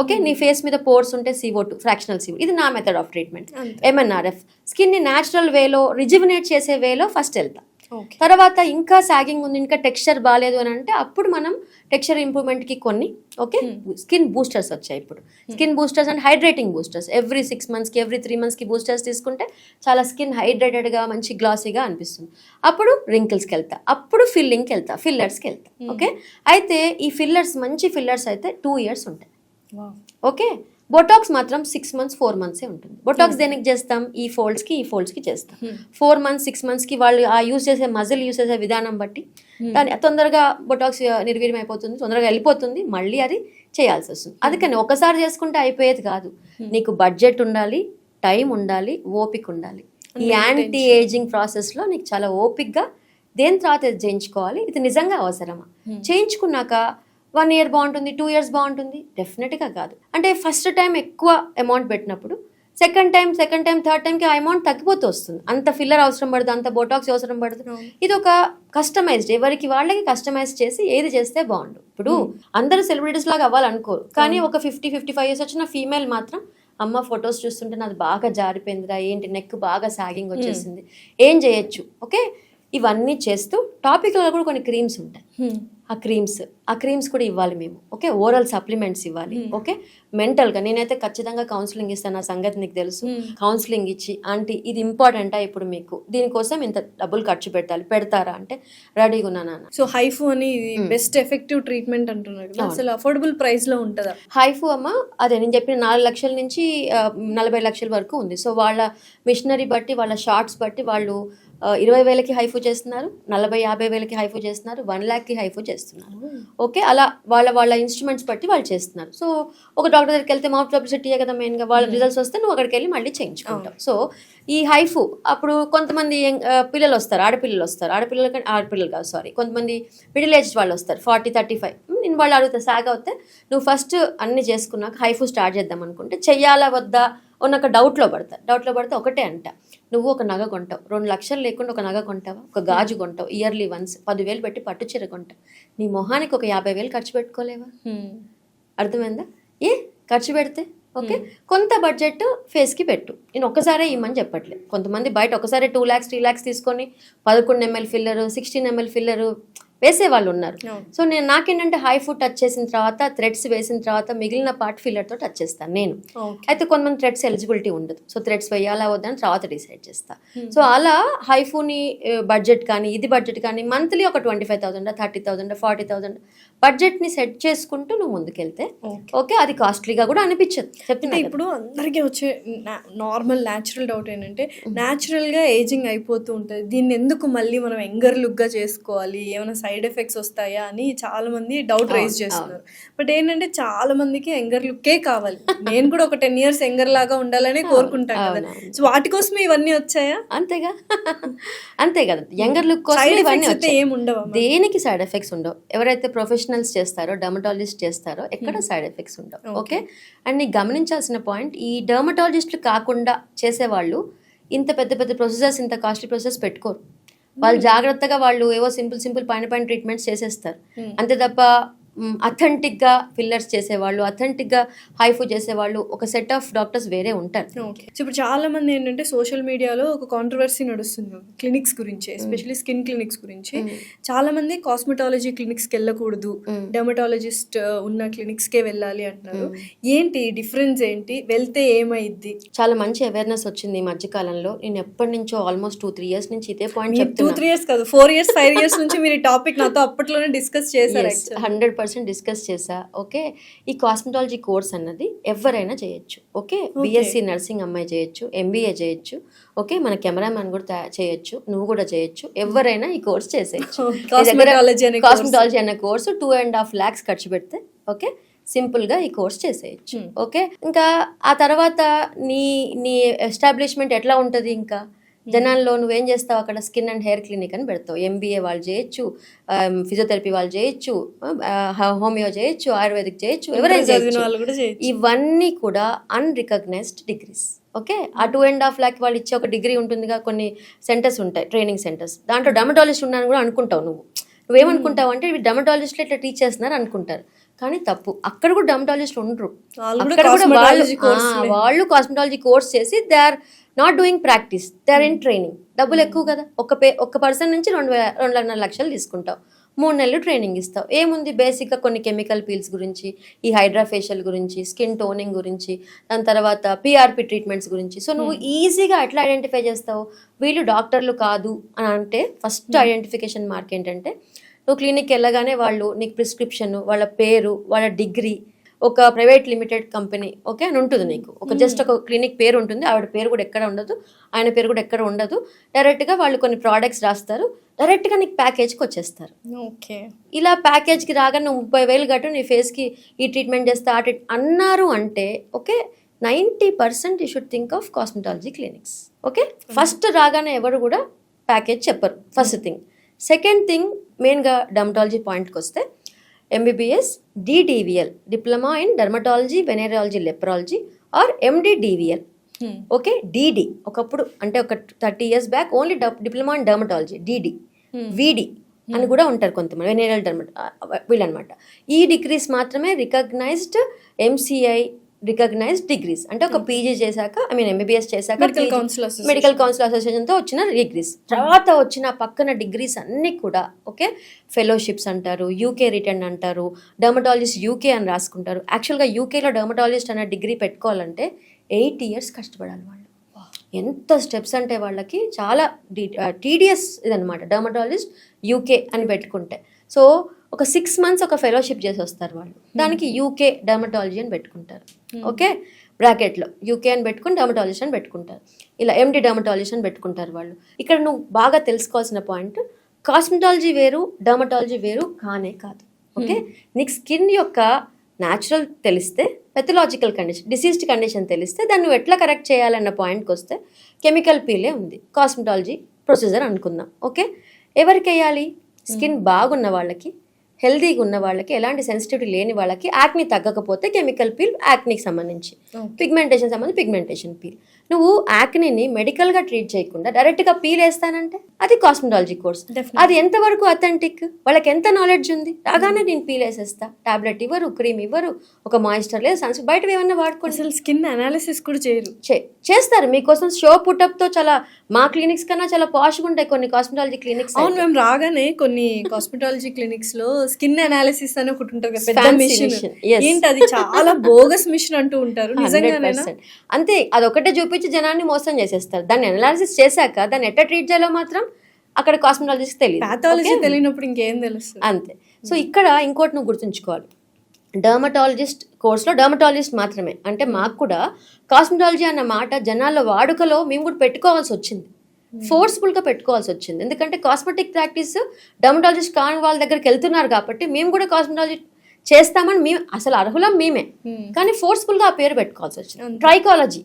Okay, నీ ఫేస్ మీద పోర్స్ ఉంటే CO2 ఫ్రాక్షనల్ CO2, ఇది నా method of treatment. MNRF skin ని న్యాచురల్ వేలో రిజివినేట్ చేసే వేలో ఫస్ట్ వెళ్తా. తర్వాత ఇంకా సాగింగ్ ఉంది, ఇంకా టెక్స్చర్ బాగాలేదు అని అంటే అప్పుడు మనం టెక్స్చర్ ఇంప్రూవ్మెంట్కి కొన్ని స్కిన్ బూస్టర్స్ వచ్చాయి. ఇప్పుడు skin boosters and hydrating boosters every 6 monthsకి ఎవ్రీ 3 monthsకి బూస్టర్స్ తీసుకుంటే చాలా స్కిన్ హైడ్రేటెడ్గా మంచి గ్లాసీగా అనిపిస్తుంది. అప్పుడు రింకిల్స్కి వెళ్తా, అప్పుడు ఫిల్లింగ్కి వెళ్తా, ఫిల్లర్స్కి వెళ్తా. ఓకే, అయితే ఈ ఫిల్లర్స్ మంచి ఫిల్లర్స్ అయితే 2 years ఉంటాయి. ఓకే, బొటాక్స్ మాత్రం 6 months 4 months ఉంటుంది. బొటాక్స్ దేనికి చేస్తాం, ఈ ఫోల్డ్స్కి చేస్తాం. 4 months 6 monthsకి వాళ్ళు ఆ యూజ్ చేసే మజిల్ యూజ్ చేసే విధానం బట్టి దాని తొందరగా బొటాక్స్ నిర్వీర్యం అయిపోతుంది, తొందరగా వెళ్ళిపోతుంది, మళ్ళీ అది చేయాల్సి వస్తుంది. అందుకని ఒకసారి చేసుకుంటే అయిపోయేది కాదు, నీకు బడ్జెట్ ఉండాలి, టైం ఉండాలి, ఓపిక ఉండాలి. ఈ యాంటీ ఏజింగ్ ప్రాసెస్లో నీకు చాలా ఓపిక్గా దేని తర్వాత ఇది చేయించుకోవాలి, ఇది నిజంగా అవసరమా, చేయించుకున్నాక 1 year బాగుంటుంది, 2 years బాగుంటుంది, డెఫినెట్గా కాదు. అంటే ఫస్ట్ టైం ఎక్కువ అమౌంట్ పెట్టినప్పుడు సెకండ్ టైం థర్డ్ టైంకి ఆ అమౌంట్ తగ్గిపోతూ వస్తుంది. అంత ఫిల్లర్ అవసరం పడుతుంది, అంత బొటాక్స్ అవసరం పడుతుంది. ఇది ఒక కస్టమైజ్డ్, ఎవరికి వాళ్ళకి కస్టమైజ్ చేసి ఏది చేస్తే బాగుండు. ఇప్పుడు అందరూ సెలబ్రిటీస్ లాగా అవ్వాలనుకోరు, కానీ ఒక 50-55 years వచ్చిన ఫీమేల్ మాత్రం అమ్మ ఫొటోస్ చూస్తుంటే నాది బాగా జారిపోయిందిరా, ఏంటి నెక్ బాగా సాగింగ్ వచ్చేసింది, ఏం చేయొచ్చు. ఓకే, ఇవన్నీ చేస్తూ టాపిక్లో కూడా కొన్ని క్రీమ్స్ ఉంటాయి, ఆ క్రీమ్స్ కూడా ఇవ్వాలి మేము. ఓకే, ఓరల్ సప్లిమెంట్స్ ఇవ్వాలి. ఓకే, మెంటల్గా నేనైతే ఖచ్చితంగా కౌన్సిలింగ్ ఇస్తాను, నా సంగతి నీకు తెలుసు. కౌన్సిలింగ్ ఇచ్చి ఆంటీ ఇది ఇంపార్టెంటా, ఇప్పుడు మీకు దీనికోసం ఇంత డబ్బులు ఖర్చు పెడతారా అంటే రెడీగా ఉన్నాను. సో హైఫు అని బెస్ట్ ఎఫెక్టివ్ ట్రీట్మెంట్ అంటున్నారు కదా, అసలు అఫోర్డబుల్ ప్రైస్ లో ఉంటుందా హైఫు? అమ్మ అదే నేను చెప్పిన 4 లక్షల నుంచి 40 లక్షల వరకు ఉంది. సో వాళ్ళ మిషనరీ బట్టి, వాళ్ళ షార్ట్స్ బట్టి వాళ్ళు 20,000కి హైఫు చేస్తున్నారు, 40,000-50,000కి హైఫు చేస్తున్నారు, 1,00,000కి హైఫు చేస్తున్నారు. ఓకే, అలా వాళ్ళ ఇన్స్ట్రుమెంట్స్ బట్టి వాళ్ళు చేస్తున్నారు. సో ఒక డాక్టర్ దగ్గరికి వెళ్తే మౌత్ పబ్లిసిటీయే కదా మెయిన్గా, వాళ్ళ రిజల్ట్స్ వస్తే నువ్వు అక్కడికి వెళ్ళి మళ్ళీ చేయించుకుంటావు. సో ఈ హైఫు అప్పుడు కొంతమంది పిల్లలు వస్తారు, ఆడపిల్లలు కాదు సారీ, కొంతమంది మిడిల్ ఏజ్ వాళ్ళు వస్తారు 40-35. నేను వాళ్ళు అడుగుతా సాగ్ అవుతే నువ్వు ఫస్ట్ అన్ని చేసుకున్నాక హైఫు స్టార్ట్ చేద్దాం అనుకుంటే చెయ్యాలా వద్దా ఒక డౌట్లో పడతా ఒకటే అంట, నువ్వు ఒక నగ కొంటావు, 2 లక్షలు లేకుండా ఒక నగ కొంటావా, ఒక గాజు కొంటావు ఇయర్లీ వన్స్, 10,000 పెట్టి పట్టు చీర కొంటావు, నీ మొహానికి ఒక 50,000 ఖర్చు పెట్టుకోలేవా? అర్థమైందా? ఖర్చు పెడితే ఓకే, కొంత బడ్జెట్ ఫేస్కి పెట్టు. నేను ఒక్కసారే ఇమ్మని చెప్పట్లేదు, కొంతమంది బయట ఒకసారి 2 lakhs 3 lakhs తీసుకొని 11 ml ఫిల్లరు 16 ml ఫిల్లరు వేసే వాళ్ళు ఉన్నారు. సో నాకేంటంటే హై ఫుడ్ టచ్ చేసిన తర్వాత థ్రెడ్స్ వేసిన తర్వాత మిగిలిన పార్ట్ ఫిల్లర్తో టచ్ చేస్తాను నేను. అయితే కొంతమంది థ్రెడ్స్ ఎలిజిబిలిటీ ఉండదు, సో థ్రెడ్స్ వేయాలా వద్దని తర్వాత డిసైడ్ చేస్తా. సో అలా హైఫూని బడ్జెట్ కానీ ఇది బడ్జెట్ కానీ మంత్లీ ఒక 25,000 30,000 40,000 బడ్జెట్ని సెట్ చేసుకుంటూ నువ్వు ముందుకెళ్తే ఓకే, అది కాస్ట్లీగా కూడా అనిపించదు. చెప్తున్నా ఇప్పుడు అందరికీ వచ్చే నార్మల్ న్యాచురల్ డౌట్ ఏంటంటే న్యాచురల్గా ఏజింగ్ అయిపోతూ ఉంటుంది, దీన్ని ఎందుకు మళ్ళీ మనం యంగర్ లుక్గా చేసుకోవాలి, ఏమైనా సైడ్ ఎఫెక్ట్స్ వస్తాయా అని చాలా మంది డౌట్ రైజ్ చేస్తున్నారు. బట్ ఏంటంటే చాలా మందికి యంగర్ లుక్కే కావాలి, నేను కూడా ఒక 10 years యంగర్ లాగా ఉండాలనే కోరుకుంటాను కదా, సో వాటి కోసమే ఇవన్నీ వచ్చాయా? అంతే కదా, యంగర్ లుక్ కోసం ఏమి ఉండవు, దేనికి సైడ్ ఎఫెక్ట్స్ ఉండవు. ఎవరైతే ప్రొఫెషనల్స్ చేస్తారో డర్మటాలజిస్ట్ చేస్తారో ఎక్కడ సైడ్ ఎఫెక్ట్స్ ఉండవు. ఓకే, అండ్ నీకు గమనించాల్సిన పాయింట్, ఈ డర్మటాలజిస్టులు కాకుండా చేసేవాళ్ళు ఇంత పెద్ద పెద్ద ప్రొసెసర్స్, ఇంత కాస్ట్లీ ప్రొసెసర్స్ పెట్టుకోరు. వాళ్ళు జాగ్రత్తగా వాళ్ళు ఏవో సింపుల్ పైన ట్రీట్మెంట్స్ చేసేస్తారు అంతే తప్ప అథెంటిక్గా ఫిల్లర్స్ చేసేవాళ్ళు, అథెంటిక్గా హైఫు చేసేవాళ్ళు ఒక సెట్ ఆఫ్ డాక్టర్స్ వేరే ఉంటారు. ఓకే, ఇప్పుడు చాలా మంది ఏంటంటే సోషల్ మీడియాలో ఒక కాంట్రవర్సీ నడుస్తుంది క్లినిక్స్ గురించి, ఎస్పెషల్లీ స్కిన్ క్లినిక్స్ గురించి. చాలా మంది కాస్మెటాలజీ క్లినిక్స్కి వెళ్ళకూడదు, డెర్మటాలజిస్ట్ ఉన్న క్లినిక్స్కే వెళ్ళాలి అంటున్నారు. ఏంటి డిఫరెన్స్ ఏంటి, వెళ్తే ఏమైద్ది? చాలా మంచి అవేర్నెస్ వచ్చింది ఈ మధ్యకాలంలో. నేను ఎప్పటి నుంచో ఆల్మోస్ట్ 2-3 years నుంచి ఇదే పాయింట్ చెప్తున్నా. 2-3 years కాదు, 4 years 5 years నుంచి మీరు ఈ టాపిక్ నాతో అప్పట్లోనే డిస్కస్ చేశారు. 100% డిస్కస్ చేసా. ఓకే, ఈ కాస్మెటాలజీ కోర్స్ అన్నది ఎవరైనా చేయొచ్చు. ఓకే, బిఎస్సి నర్సింగ్ అమ్మాయి చేయొచ్చు, ఎంబీఏ చేయొచ్చు, ఓకే, మన కెమెరామ్యాన్ కూడా చేయొచ్చు, నువ్వు కూడా చేయొచ్చు, ఎవరైనా ఈ కోర్స్ చేసేయచ్చు. కాస్మెటాలజీ అనే కోర్సు 2.5 lakhs ఖర్చు పెడితే ఓకే సింపుల్గా ఈ కోర్స్ చేసేయచ్చు. ఓకే, ఇంకా ఆ తర్వాత నీ ఎస్టాబ్లిష్మెంట్ ఎట్లా ఉంటుంది, ఇంకా జనాల్లో నువ్వేం చేస్తావు, అక్కడ స్కిన్ అండ్ హెయిర్ క్లినిక్ అని పెడతావు. ఎంబీఏ వాళ్ళు చేయొచ్చు, ఫిజియోథెరపీ వాళ్ళు చేయొచ్చు, హోమియో చేయొచ్చు, ఆయుర్వేదిక్ చేయొచ్చు, ఎవరైనా చేయొచ్చు. ఇవన్నీ కూడా అన్రికగ్నైజ్డ్ డిగ్రీస్. ఓకే, ఆ 2.5 lakh వాళ్ళు ఇచ్చే ఒక డిగ్రీ ఉంటుందిగా, కొన్ని సెంటర్స్ ఉంటాయి, ట్రైనింగ్ సెంటర్స్, దాంట్లో డర్మటాలజిస్ట్ ఉన్నాను కూడా అనుకుంటావు. నువ్వేమనుకుంటావు అంటే ఇవి డర్మటాలజిస్ట్లు ఇట్లా టీచ్ చేస్తున్నారు అనుకుంటారు, కానీ తప్పు. అక్కడ కూడా డర్మటాలజిస్ట్ ఉండరు, అక్కడ కూడా వాళ్ళు కాస్మెటాలజీ కోర్స్ చేసి they are not doing practice, they are in training. డబ్బులు ఎక్కువ కదా, ఒక పర్సన్ నుంచి 2.5 లక్షలు తీసుకుంటావు, 3 నెలలు ట్రైనింగ్ ఇస్తావు. ఏముంది, బేసిక్గా కొన్ని కెమికల్ పీల్స్ గురించి, ఈ హైడ్రా ఫేషియల్ గురించి, స్కిన్ టోనింగ్ గురించి, దాని తర్వాత పిఆర్పి ట్రీట్మెంట్స్ గురించి. సో నువ్వు ఈజీగా ఎట్లా ఐడెంటిఫై చేస్తావు వీళ్ళు డాక్టర్లు కాదు అని అంటే, ఫస్ట్ ఐడెంటిఫికేషన్ మార్క్ ఏంటంటే, నువ్వు క్లినిక్కి వెళ్ళగానే వాళ్ళు నీకు ప్రిస్క్రిప్షన్, వాళ్ళ పేరు, వాళ్ళ డిగ్రీ, ఒక ప్రైవేట్ లిమిటెడ్ కంపెనీ ఓకే అని ఉంటుంది నీకు, ఒక జస్ట్ ఒక క్లినిక్ పేరు ఉంటుంది, ఆవిడ పేరు కూడా ఎక్కడ ఉండదు, ఆయన పేరు కూడా ఎక్కడ ఉండదు. డైరెక్ట్గా వాళ్ళు కొన్ని ప్రోడక్ట్స్ రాస్తారు, డైరెక్ట్గా నీకు ప్యాకేజ్కి వచ్చేస్తారు. ఓకే, ఇలా ప్యాకేజ్కి రాగానే నువ్వు 30,000 కట్టు, నీ ఫేస్కి ఈ ట్రీట్మెంట్ చేస్తా అన్నారు అంటే okay 90% you should think of cosmetology clinics. Okay, first రాగానే ఎవరు కూడా ప్యాకేజ్ చెప్పరు, ఫస్ట్ థింగ్. సెకండ్ థింగ్, మెయిన్గా డర్మటాలజీ పాయింట్కి వస్తే MBBS DDVL, diploma in dermatology venereology leprology, or MD-DVL. Okay, DD ఒకప్పుడు అంటే ఒక 30 years back only diploma in dermatology, DD VD అని కూడా ఉంటారు కొంతమంది, వెనేరల్ వీళ్ళు అనమాట. ఈ డిగ్రీస్ మాత్రమే రికగ్నైజ్డ్ MCI రికగ్నైజ్డ్ డిగ్రీస్, అంటే ఒక పీజీ చేశాక, MBBS చేశాక మెడికల్ కౌన్సిల్ అసోసియేషన్తో వచ్చిన డిగ్రీస్. తర్వాత వచ్చిన పక్కన డిగ్రీస్ అన్నీ కూడా ఓకే ఫెలోషిప్స్ అంటారు, యూకే రిటర్న్ అంటారు, డర్మటాలజిస్ట్ యూకే అని రాసుకుంటారు. యాక్చువల్గా యూకేలో డర్మటాలజిస్ట్ అనే డిగ్రీ పెట్టుకోవాలంటే 8 years కష్టపడాలి వాళ్ళు. ఎంత స్టెప్స్ అంటే వాళ్ళకి చాలా టీడియస్ ఇదనమాట డర్మటాలజిస్ట్ యూకే అని పెట్టుకుంటే. సో ఒక 6 months ఒక ఫెలోషిప్ చేసి వస్తారు వాళ్ళు, దానికి యూకే డర్మటాలజీ అని పెట్టుకుంటారు. ఓకే, బ్రాకెట్లో యూకే అని పెట్టుకుని డర్మటాలజిస్ట్ అని పెట్టుకుంటారు, ఇలా ఎండి డర్మటాలజిస్ట్ అని పెట్టుకుంటారు వాళ్ళు. ఇక్కడ నువ్వు బాగా తెలుసుకోవాల్సిన పాయింట్, కాస్మెటాలజీ వేరు డర్మటాలజీ వేరు కానే కాదు. ఓకే, నీకు స్కిన్ యొక్క న్యాచురల్ తెలిస్తే, పెథలాజికల్ కండిషన్, డిసీజ్డ్ కండిషన్ తెలిస్తే దాన్ని నువ్వు ఎట్లా కరెక్ట్ చేయాలన్న పాయింట్కి వస్తే కెమికల్ పీలే ఉంది, కాస్మెటాలజీ ప్రొసీజర్ అనుకుందాం. ఓకే, ఎవరికి వేయాలి? స్కిన్ బాగున్న వాళ్ళకి, హెల్దీగా ఉన్న వాళ్ళకి, ఎలాంటి సెన్సిటివిటీ లేని వాళ్ళకి, యాక్ని తగ్గకపోతే కెమికల్ పీల్ యాక్నికి సంబంధించి, పిగ్మెంటేషన్ సంబంధించి పిగ్మెంటేషన్ పీల్. నువ్వు యాక్నీని మెడికల్గా ట్రీట్ చేయకుండా డైరెక్ట్గా పీల్ వేస్తానంటే అది కాస్మెటాలజీ కోర్స్. అది ఎంతవరకు అథెంటిక్, వాళ్ళకి ఎంత నాలెడ్జ్ ఉంది? రాగానే నేను పీల్ వేసేస్తా, టాబ్లెట్ ఇవ్వరు, క్రీమ్ ఇవ్వరు, ఒక మాయిశ్చర్ లేదు, సన్స్ బయట ఏమన్నా వాడుకోండి. అసలు స్కిన్ అనాలిసిస్ కూడా చేయరు. చేస్తారు మీకోసం షో పుటప్తో. చాలా మా క్లినిక్స్ కన్నా చాలా పాష్గా ఉంటాయి కొన్ని కాస్మెటాలజీ క్లినిక్స్. అవును, మేము రాగానే కొన్ని కాస్మెటాలజీ క్లినిక్స్ లో స్కిన్ అనాలిసిస్ అని ఒకటి ఉంటుంది కదా, పెద్ద మిషన్. ఏంటి అది? చాలా బోగస్ మిషన్ అంటూ ఉంటారు. నిజంగానేనా? అంతే, అదొకటే చూపించి జనాన్ని మోసం చేసేస్తారు. దాన్ని అనాలిసిస్ చేశాక దాన్ని ఎట్లా ట్రీట్ చేయాలో మాత్రం అక్కడ కాస్మెటాలజిస్ట్ తెలియదు. పాథాలజీ తెలియనప్పుడు ఇంకేం తెలుస్తుంది? అంతే. సో ఇక్కడ ఇంకోటి నువ్వు గుర్తుంచుకోవాలి, డర్మటాలజిస్ట్ కోర్స్లో డర్మటాలజిస్ట్ మాత్రమే. అంటే మాకు కూడా కాస్మెటాలజీ అన్న మాట జనాల వాడుకలో మేము కూడా పెట్టుకోవాల్సి వచ్చింది, ఫోర్స్ఫుల్గా పెట్టుకోవాల్సి వచ్చింది. ఎందుకంటే కాస్మెటిక్ ప్రాక్టీస్ డర్మటాలజిస్ట్ కాని వాళ్ళ దగ్గరికి వెళ్తున్నారు కాబట్టి మేము కూడా కాస్మెటాలజీ చేస్తామని మేము అసలు అర్హులం మేమే, కానీ ఫోర్స్ఫుల్గా ఆ పేరు పెట్టుకోవాల్సి వచ్చింది. ట్రైకాలజీ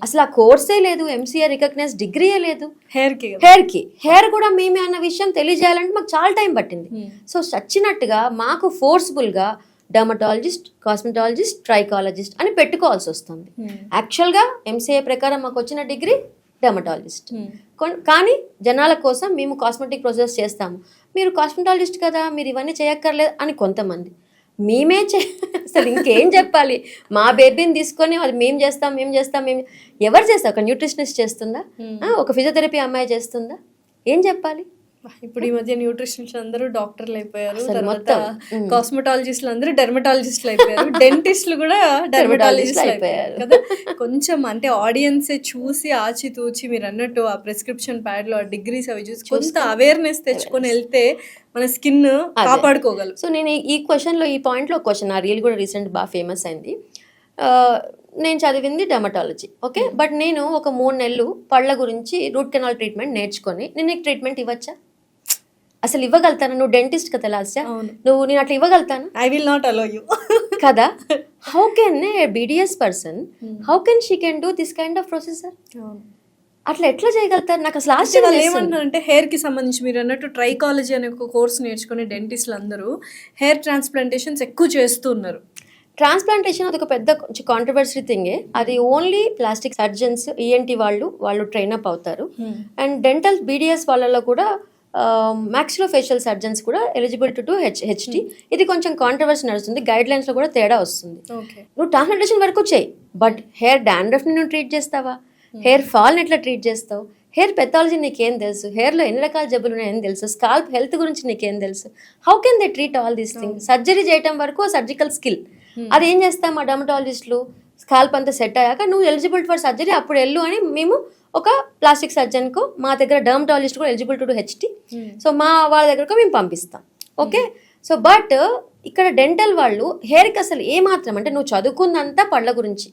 అసలు ఆ కోర్సే లేదు, ఎంసీఏ రికగ్నైజ్ డిగ్రీయే లేదు. హెయిర్ కూడా మేమే అన్న విషయం తెలియజేయాలంటే మాకు చాలా టైం పట్టింది. సో చచ్చినట్టుగా మాకు ఫోర్స్ఫుల్గా డర్మటాలజిస్ట్, కాస్మెటాలజిస్ట్, ట్రైకాలజిస్ట్ అని పెట్టుకోవాల్సి వస్తుంది. యాక్చువల్గా ఎంసీఏ ప్రకారం మాకు వచ్చిన డిగ్రీ డర్మటాలజిస్ట్. కానీ జనాల కోసం మేము కాస్మెటిక్ ప్రొసెస్ చేస్తాము, మీరు కాస్మెటాలజిస్ట్ కదా మీరు ఇవన్నీ చేయక్కర్లేదు అని కొంతమంది. మేమే అసలు ఇంకేం చెప్పాలి? మా బేబీని తీసుకొని అది మేము చేస్తాం. ఎవరు చేస్తారు? ఒక న్యూట్రిషనిస్ట్ చేస్తుందా? ఒక ఫిజియోథెరపీ అమ్మాయి చేస్తుందా? ఏం చెప్పాలి? ఇప్పుడు ఈ మధ్య న్యూట్రిషనిస్ట్ అందరూ డాక్టర్లు అయిపోయారు, తర్వాత కాస్మెటాలజిస్టులు అందరూ డెర్మటాలజిస్టులు అయిపోయారు, డెంటిస్టులు కూడా డెర్మటాలజిస్టులు అయిపోయారు కదా. కొంచెం అంటే ఆడియన్సే చూసి ఆచితూచి మీరు అన్నట్టు ఆ ప్రిస్క్రిప్షన్ ప్యాడ్లో ఆ డిగ్రీస్ అవి చూసి కొంత అవేర్నెస్ తెచ్చుకొని వెళ్తే మన స్కిన్ కాపాడుకోగలం. సో నేను ఈ క్వశ్చన్లో, ఈ పాయింట్లో క్వశ్చన్, ఆ రీల్ కూడా రీసెంట్ బాగా ఫేమస్ అయింది. నేను చదివింది డెర్మటాలజీ, ఓకే, బట్ నేను ఒక 3 నెలలు పళ్ళ గురించి రూట్ కెనాల్ ట్రీట్మెంట్ నేర్చుకొని నేను నీకు ట్రీట్మెంట్ ఇవ్వచ్చా? అసలు ఇవ్వగలుగుతాను? నువ్వు డెంటిస్ట్ కదా లాస్యా, నేను అట్లా ఇవ్వగలుగుతాను? I will not allow you కదా. How can a BDS person, how can she can do this kind of processor? అట్లా ఎట్లా చేయగలుగుతారు? నాకు అసలు ఆశ్చర్యం ఏమంటారంటే, హెయిర్ కి సంబంధించి మీరు అన్నట్టు ట్రైకాలజీ అనే ఒక కోర్స్ నేర్చుకునే డెంటిస్టులు అందరూ హెయిర్ ట్రాన్స్ప్లాంటేషన్స్ ఎక్కువ చేస్తున్నారు. ట్రాన్స్ప్లాంటేషన్ అది ఒక పెద్ద కాంట్రవర్సీ థింగే. అది ఓన్లీ ప్లాస్టిక్ సర్జన్స్, ENT వాళ్ళు ట్రైన్ అప్ అవుతారు. అండ్ డెంటల్ BDS వాళ్ళలో కూడా మ్యాక్సిలోఫేషియల్ సర్జన్స్ కూడా ఎలిజిబుల్ టు HT. ఇది కొంచెం కాంట్రవర్సీ నడుస్తుంది, గైడ్ లైన్స్ లో కూడా తేడా వస్తుంది. నువ్వు ట్రాన్స్ప్లాంటేషన్ వరకు చేయి, బట్ హెయిర్ డాండ్రఫ్ ని నువ్వు ట్రీట్ చేస్తావా? హెయిర్ ఫాల్ని ఎట్లా ట్రీట్ చేస్తావు? హెయిర్ పెథాలజీ నీకేం తెలుసు? హెయిర్లో ఎన్ని రకాల జబ్బులు ఉన్నాయని తెలుసు? స్కాల్ప్ హెల్త్ గురించి నీకేం తెలుసు? How can they treat all these things? Surgery చేయడం వరకు సర్జికల్ స్కిల్, అది ఏం చేస్తాం మా డర్మటాలజిస్టులు? స్కాల్ప్ అంతా సెట్ అయ్యాక నువ్వు ఎలిజిబుల్ ఫర్ సర్జరీ అప్పుడు వెళ్ళు అని మేము ఒక ప్లాస్టిక్ సర్జన్కు, మా దగ్గర డర్మటాలజిస్ట్ కూడా ఎలిజిబుల్ టు HT, సో మా వాళ్ళ దగ్గరకు మేము పంపిస్తాం. ఓకే, సో బట్ ఇక్కడ డెంటల్ వాళ్ళు హెయిర్కి అసలు ఏమాత్రం, అంటే నువ్వు చదువుకుందంతా పళ్ళ గురించి,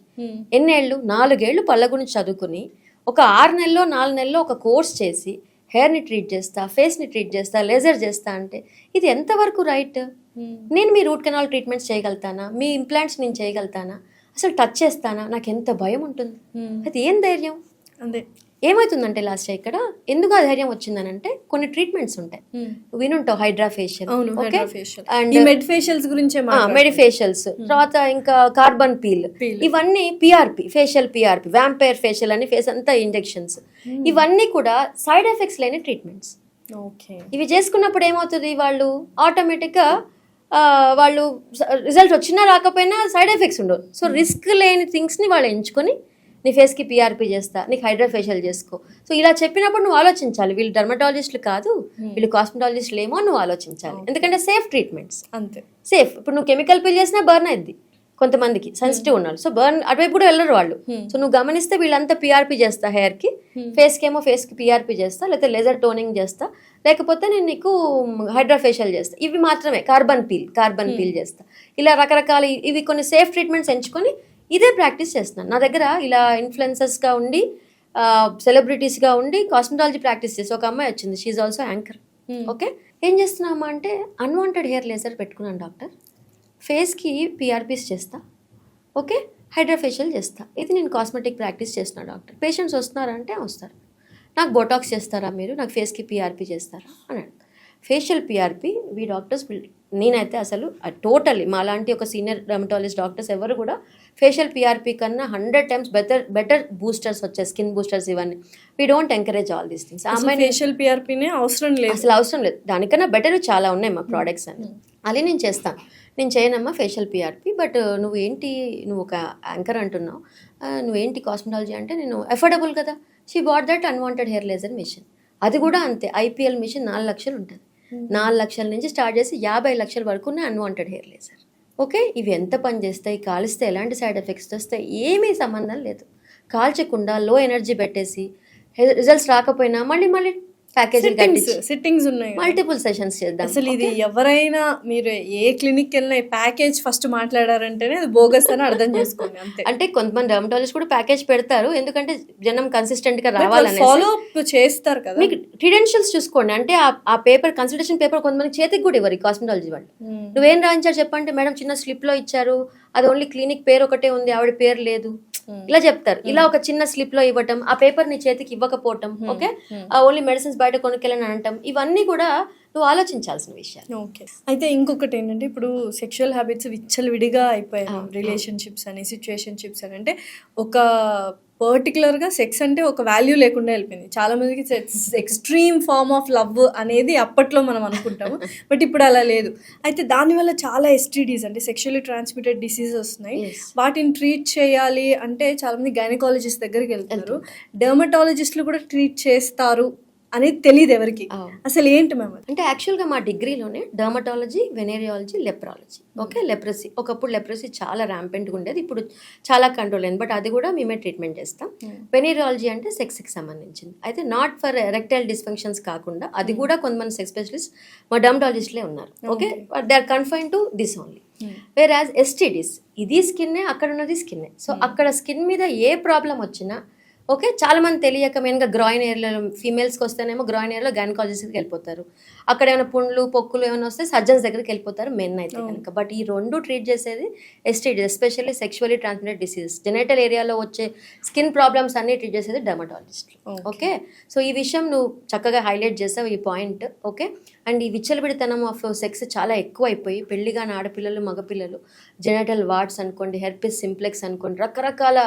ఎన్నేళ్ళు? 4 ఏళ్ళు పళ్ళ గురించి చదువుకుని ఒక 6 నెలలో 4 నెలలో ఒక కోర్స్ చేసి హెయిర్ని ట్రీట్ చేస్తా, ఫేస్ని ట్రీట్ చేస్తా, లేజర్ చేస్తా అంటే ఇది ఎంతవరకు రైట్? నేను మీ రూట్ కెనాల్ ట్రీట్మెంట్స్ చేయగలుగుతానా? మీ ఇంప్లాంట్స్ నేను చేయగలుగుతానా? అసలు టచ్ చేస్తానా? నాకు ఎంత భయం ఉంటుంది. అది ఏం ధైర్యం? అంతే. ఏమవుతుందంటే లాస్ట్ ఇక్కడ ఎందుకు ఆ ధైర్యం వచ్చిందనంటే కొన్ని ట్రీట్మెంట్స్ ఉంటాయి, వినుంటావు, హైడ్రా ఫేషియల్, అండ్ మెడిఫేషియల్స్ గురించి, మెడిఫేషియల్స్, తర్వాత ఇంకా కార్బన్ పీల్, ఇవన్నీ PRP, facial PRP, vampire facial అని, ఫేస్ అంతా ఇంజెక్షన్స్, ఇవన్నీ కూడా సైడ్ ఎఫెక్ట్స్ లేని ట్రీట్మెంట్స్. ఇవి చేసుకున్నప్పుడు ఏమవుతుంది, వాళ్ళు ఆటోమేటిక్గా వాళ్ళు రిజల్ట్ వచ్చినా రాకపోయినా సైడ్ ఎఫెక్ట్స్ ఉండవు. సో రిస్క్ లేని థింగ్స్ని వాళ్ళు ఎంచుకొని నీ ఫేస్కి PRP చేస్తా, నీకు హైడ్రా ఫేషియల్ చేసుకో. సో ఇలా చెప్పినప్పుడు నువ్వు ఆలోచించాలి, వీళ్ళు డర్మటాలజిస్టులు కాదు, వీళ్ళు కాస్మెటాలజిస్టులు ఏమో నువ్వు ఆలోచించాలి. ఎందుకంటే సేఫ్ ట్రీట్మెంట్స్, అంతే సేఫ్. ఇప్పుడు నువ్వు కెమికల్ పీల్ చేసినా బర్న్ అయింది కొంతమందికి, సెన్సిటివ్ ఉన్నారు, సో బర్న్ అటువైపు కూడా వెళ్ళరు వాళ్ళు. సో నువ్వు గమనిస్తే వీళ్ళంతా PRP చేస్తా హెయిర్కి, ఫేస్కి ఏమో ఫేస్కి PRP చేస్తా, లేకపోతే లేజర్ టోనింగ్ చేస్తా, లేకపోతే నేను నీకు హైడ్రా ఫేషియల్ చేస్తా, ఇవి మాత్రమే. కార్బన్ పీల్ చేస్తా, ఇలా రకరకాల ఇవి కొన్ని సేఫ్ ట్రీట్మెంట్స్ ఎంచుకొని ఇదే ప్రాక్టీస్ చేస్తున్నాను. నా దగ్గర ఇలా ఇన్ఫ్లుయెన్సర్స్గా ఉండి సెలబ్రిటీస్గా ఉండి కాస్మెటాలజీ ప్రాక్టీస్ చేసి ఒక అమ్మాయి వచ్చింది. She also anchor. ఓకే, ఏం చేస్తున్నామా అంటే అన్వాంటెడ్ హెయిర్ లేజర్ పెట్టుకున్నాను డాక్టర్, ఫేస్కి పిఆర్పీస్ చేస్తా, ఓకే, హైడ్రాఫేషియల్ చేస్తా. ఇది నేను కాస్మెటిక్ ప్రాక్టీస్ చేస్తున్నాను డాక్టర్. పేషెంట్స్ వస్తున్నారంటే వస్తారు. నాకు బొటాక్స్ చేస్తారా మీరు, నాకు ఫేస్కి పిఆర్పీ చేస్తారా అన్నాడు. ఫేషియల్ పిఆర్పీ వీ డాక్టర్స్ నేనైతే అసలు టోటల్లీ మాలాంటి ఒక సీనియర్ డెర్మటాలజిస్ట్ డాక్టర్స్ ఎవరు కూడా ఫేషియల్ పిఆర్పీ కన్నా 100 times బెటర్ బూస్టర్స్ వచ్చాయి, స్కిన్ బూస్టర్స్ ఇవన్నీ. We don't encourage all these things. Facial పిఆర్పీనే అవసరం లేదు, అసలు అవసరం లేదు. దానికన్నా బెటర్ చాలా ఉన్నాయి మా ప్రోడక్ట్స్ అని. అది నేను చేస్తాను. నేను చేయనమ్మా ఫేషియల్ పిఆర్పీ, బట్ నువ్వు ఒక యాంకర్ అంటున్నావు, నువ్వేంటి కాస్మెటాలజీ అంటే నేను అఫోర్డబుల్ కదా. She bought that unwanted hair laser machine. అది కూడా అంతే, ఐపీఎల్ మిషన్ 4 లక్షలు ఉంటుంది. 4 లక్షల నుంచి స్టార్ట్ చేసి 50 లక్షల వరకు ఉన్న అన్వాంటెడ్ హెయిర్ లేజర్. ఓకే, ఇవి ఎంత పని చేస్తాయి, కాలిస్తే ఎలాంటి సైడ్ ఎఫెక్ట్స్ వస్తాయి, ఏమీ సంబంధం లేదు. కాల్చకుండా లో ఎనర్జీ పెట్టేసి రిజల్ట్స్ రాకపోయినా మళ్ళీ ప్యాకేజింగ్ సిట్టింగ్స్ ఉన్నాయి, మల్టిపుల్ సెషన్స్ చేద్దాం. అసలు ఇది ఎవరైనా మీరు ఏ క్లినిక్ వెళ్ళినా ప్యాకేజ్ ఫస్ట్ మాట్లాడారంటేనే అది బోగస్ అని అర్థం చేసుకోండి అంతే. అంటే కొంతమంది డెర్మటాలజిస్ట్ కూడా ప్యాకేజ్ పెడతారు, ఎందుకంటే జనం కన్సిస్టెంట్ గా రావాలని. ఫాలో అప్ చేస్తారు కదా. మీకు క్రెడెన్షియల్స్ చూసుకోండి. అంటే ఆ పేపర్ కన్సల్టేషన్ పేపర్ కొంతమంది చేతికి కూడా ఇవ్వరు కాస్మెటాలజీ వాళ్ళు. నువ్వేం రాయించారు చెప్పంటే, మేడం చిన్న స్లిప్ లో ఇచ్చారు, అది ఓన్లీ క్లినిక్ పేరు ఒకటే ఉంది, ఆవిడ పేరు లేదు, ఇలా చెప్తారు. ఇలా ఒక చిన్న స్లిప్ లో ఇవ్వటం, ఆ పేపర్ నీ చేతికి ఇవ్వకపోవటం, ఓకే, ఓన్లీ మెడిసిన్స్ బయట కొనుక్కెళ్ళని అనటం, ఇవన్నీ కూడా నువ్వు ఆలోచించాల్సిన విషయాలు. ఓకే, అయితే ఇంకొకటి ఏంటంటే ఇప్పుడు సెక్షువల్ హ్యాబిట్స్ విచ్చలవిడిగా అయిపోయాయి. రిలేషన్షిప్స్ అని, సిచ్యువేషన్షిప్స్ అని, అంటే ఒక పర్టికులర్గా సెక్స్ అంటే ఒక వాల్యూ లేకుండా వెళ్ళిపోయింది. చాలా మందికి ఎక్స్ట్రీమ్ ఫార్మ్ ఆఫ్ లవ్ అనేది అప్పట్లో మనం అనుకుంటాము, బట్ ఇప్పుడు అలా లేదు. అయితే దానివల్ల చాలా ఎస్టీడీస్ అంటే సెక్షువల్లీ ట్రాన్స్మిటెడ్ డిసీజెస్ వస్తున్నాయి. వాటిని ట్రీట్ చేయాలి అంటే చాలా మంది గైనకాలజిస్ట్ దగ్గరికి వెళ్తున్నారు, డెర్మటాలజిస్టులు కూడా ట్రీట్ చేస్తారు అనేది తెలియదు ఎవరికి. అసలు ఏంటి మ్యామ్ అంటే యాక్చువల్గా మా డిగ్రీలోనే డర్మటాలజీ, వెనేరియాలజీ, లెప్రాలజీ, ఓకే, లెప్రసీ. ఒకప్పుడు లెప్రసీ చాలా ర్యాంపెంట్గా ఉండేది, ఇప్పుడు చాలా కంట్రోల్ అయింది, బట్ అది కూడా మేమే ట్రీట్మెంట్ చేస్తాం. వెనేరియాలజీ అంటే సెక్స్కి సంబంధించింది, అయితే నాట్ ఫర్ ఎరెక్టైల్ డిస్ఫంక్షన్స్ కాకుండా అది కూడా కొంతమంది సెక్స్ స్పెషలిస్ట్ మా డర్మటాలజిస్ట్లే ఉన్నారు. Okay, they are confined to this only. Whereas STDs ఇది స్కిన్నే, అక్కడ ఉన్నది స్కిన్నే. సో అక్కడ స్కిన్ మీద ఏ ప్రాబ్లం వచ్చినా, ఓకే, చాలా మంది తెలియక మెయిన్గా గ్రాయిన్ ఏరియాలో ఫీమేల్స్కి వస్తేనేమో గ్రాయిన్ ఏరియాలో గైనకాలజిస్ట్కి వెళ్ళిపోతారు. అక్కడ ఏమైనా పుండ్లు పొక్కులు ఏమైనా వస్తే సర్జన్స్ దగ్గరికి వెళ్ళిపోతారు మెన్ అయితే కనుక. బట్ ఈ రెండు ట్రీట్ చేసేది STD, especially sexually transmitted diseases, genital ఏరియాలో వచ్చే స్కిన్ ప్రాబ్లమ్స్ అన్ని ట్రీట్ చేసేది డెర్మటాలజిస్ట్. ఓకే, సో ఈ విషయం నువ్వు చక్కగా హైలైట్ చేసావు ఈ పాయింట్. ఓకే, అండ్ ఈ విచ్చలవిడితనం ఆఫ్ సెక్స్ చాలా ఎక్కువ అయిపోయి పెళ్లిగాని ఆడపిల్లలు, మగపిల్లలు జెనైటల్ వార్డ్స్ అనుకోండి, హెర్పిస్ సింప్లెక్స్ అనుకోండి, రకరకాల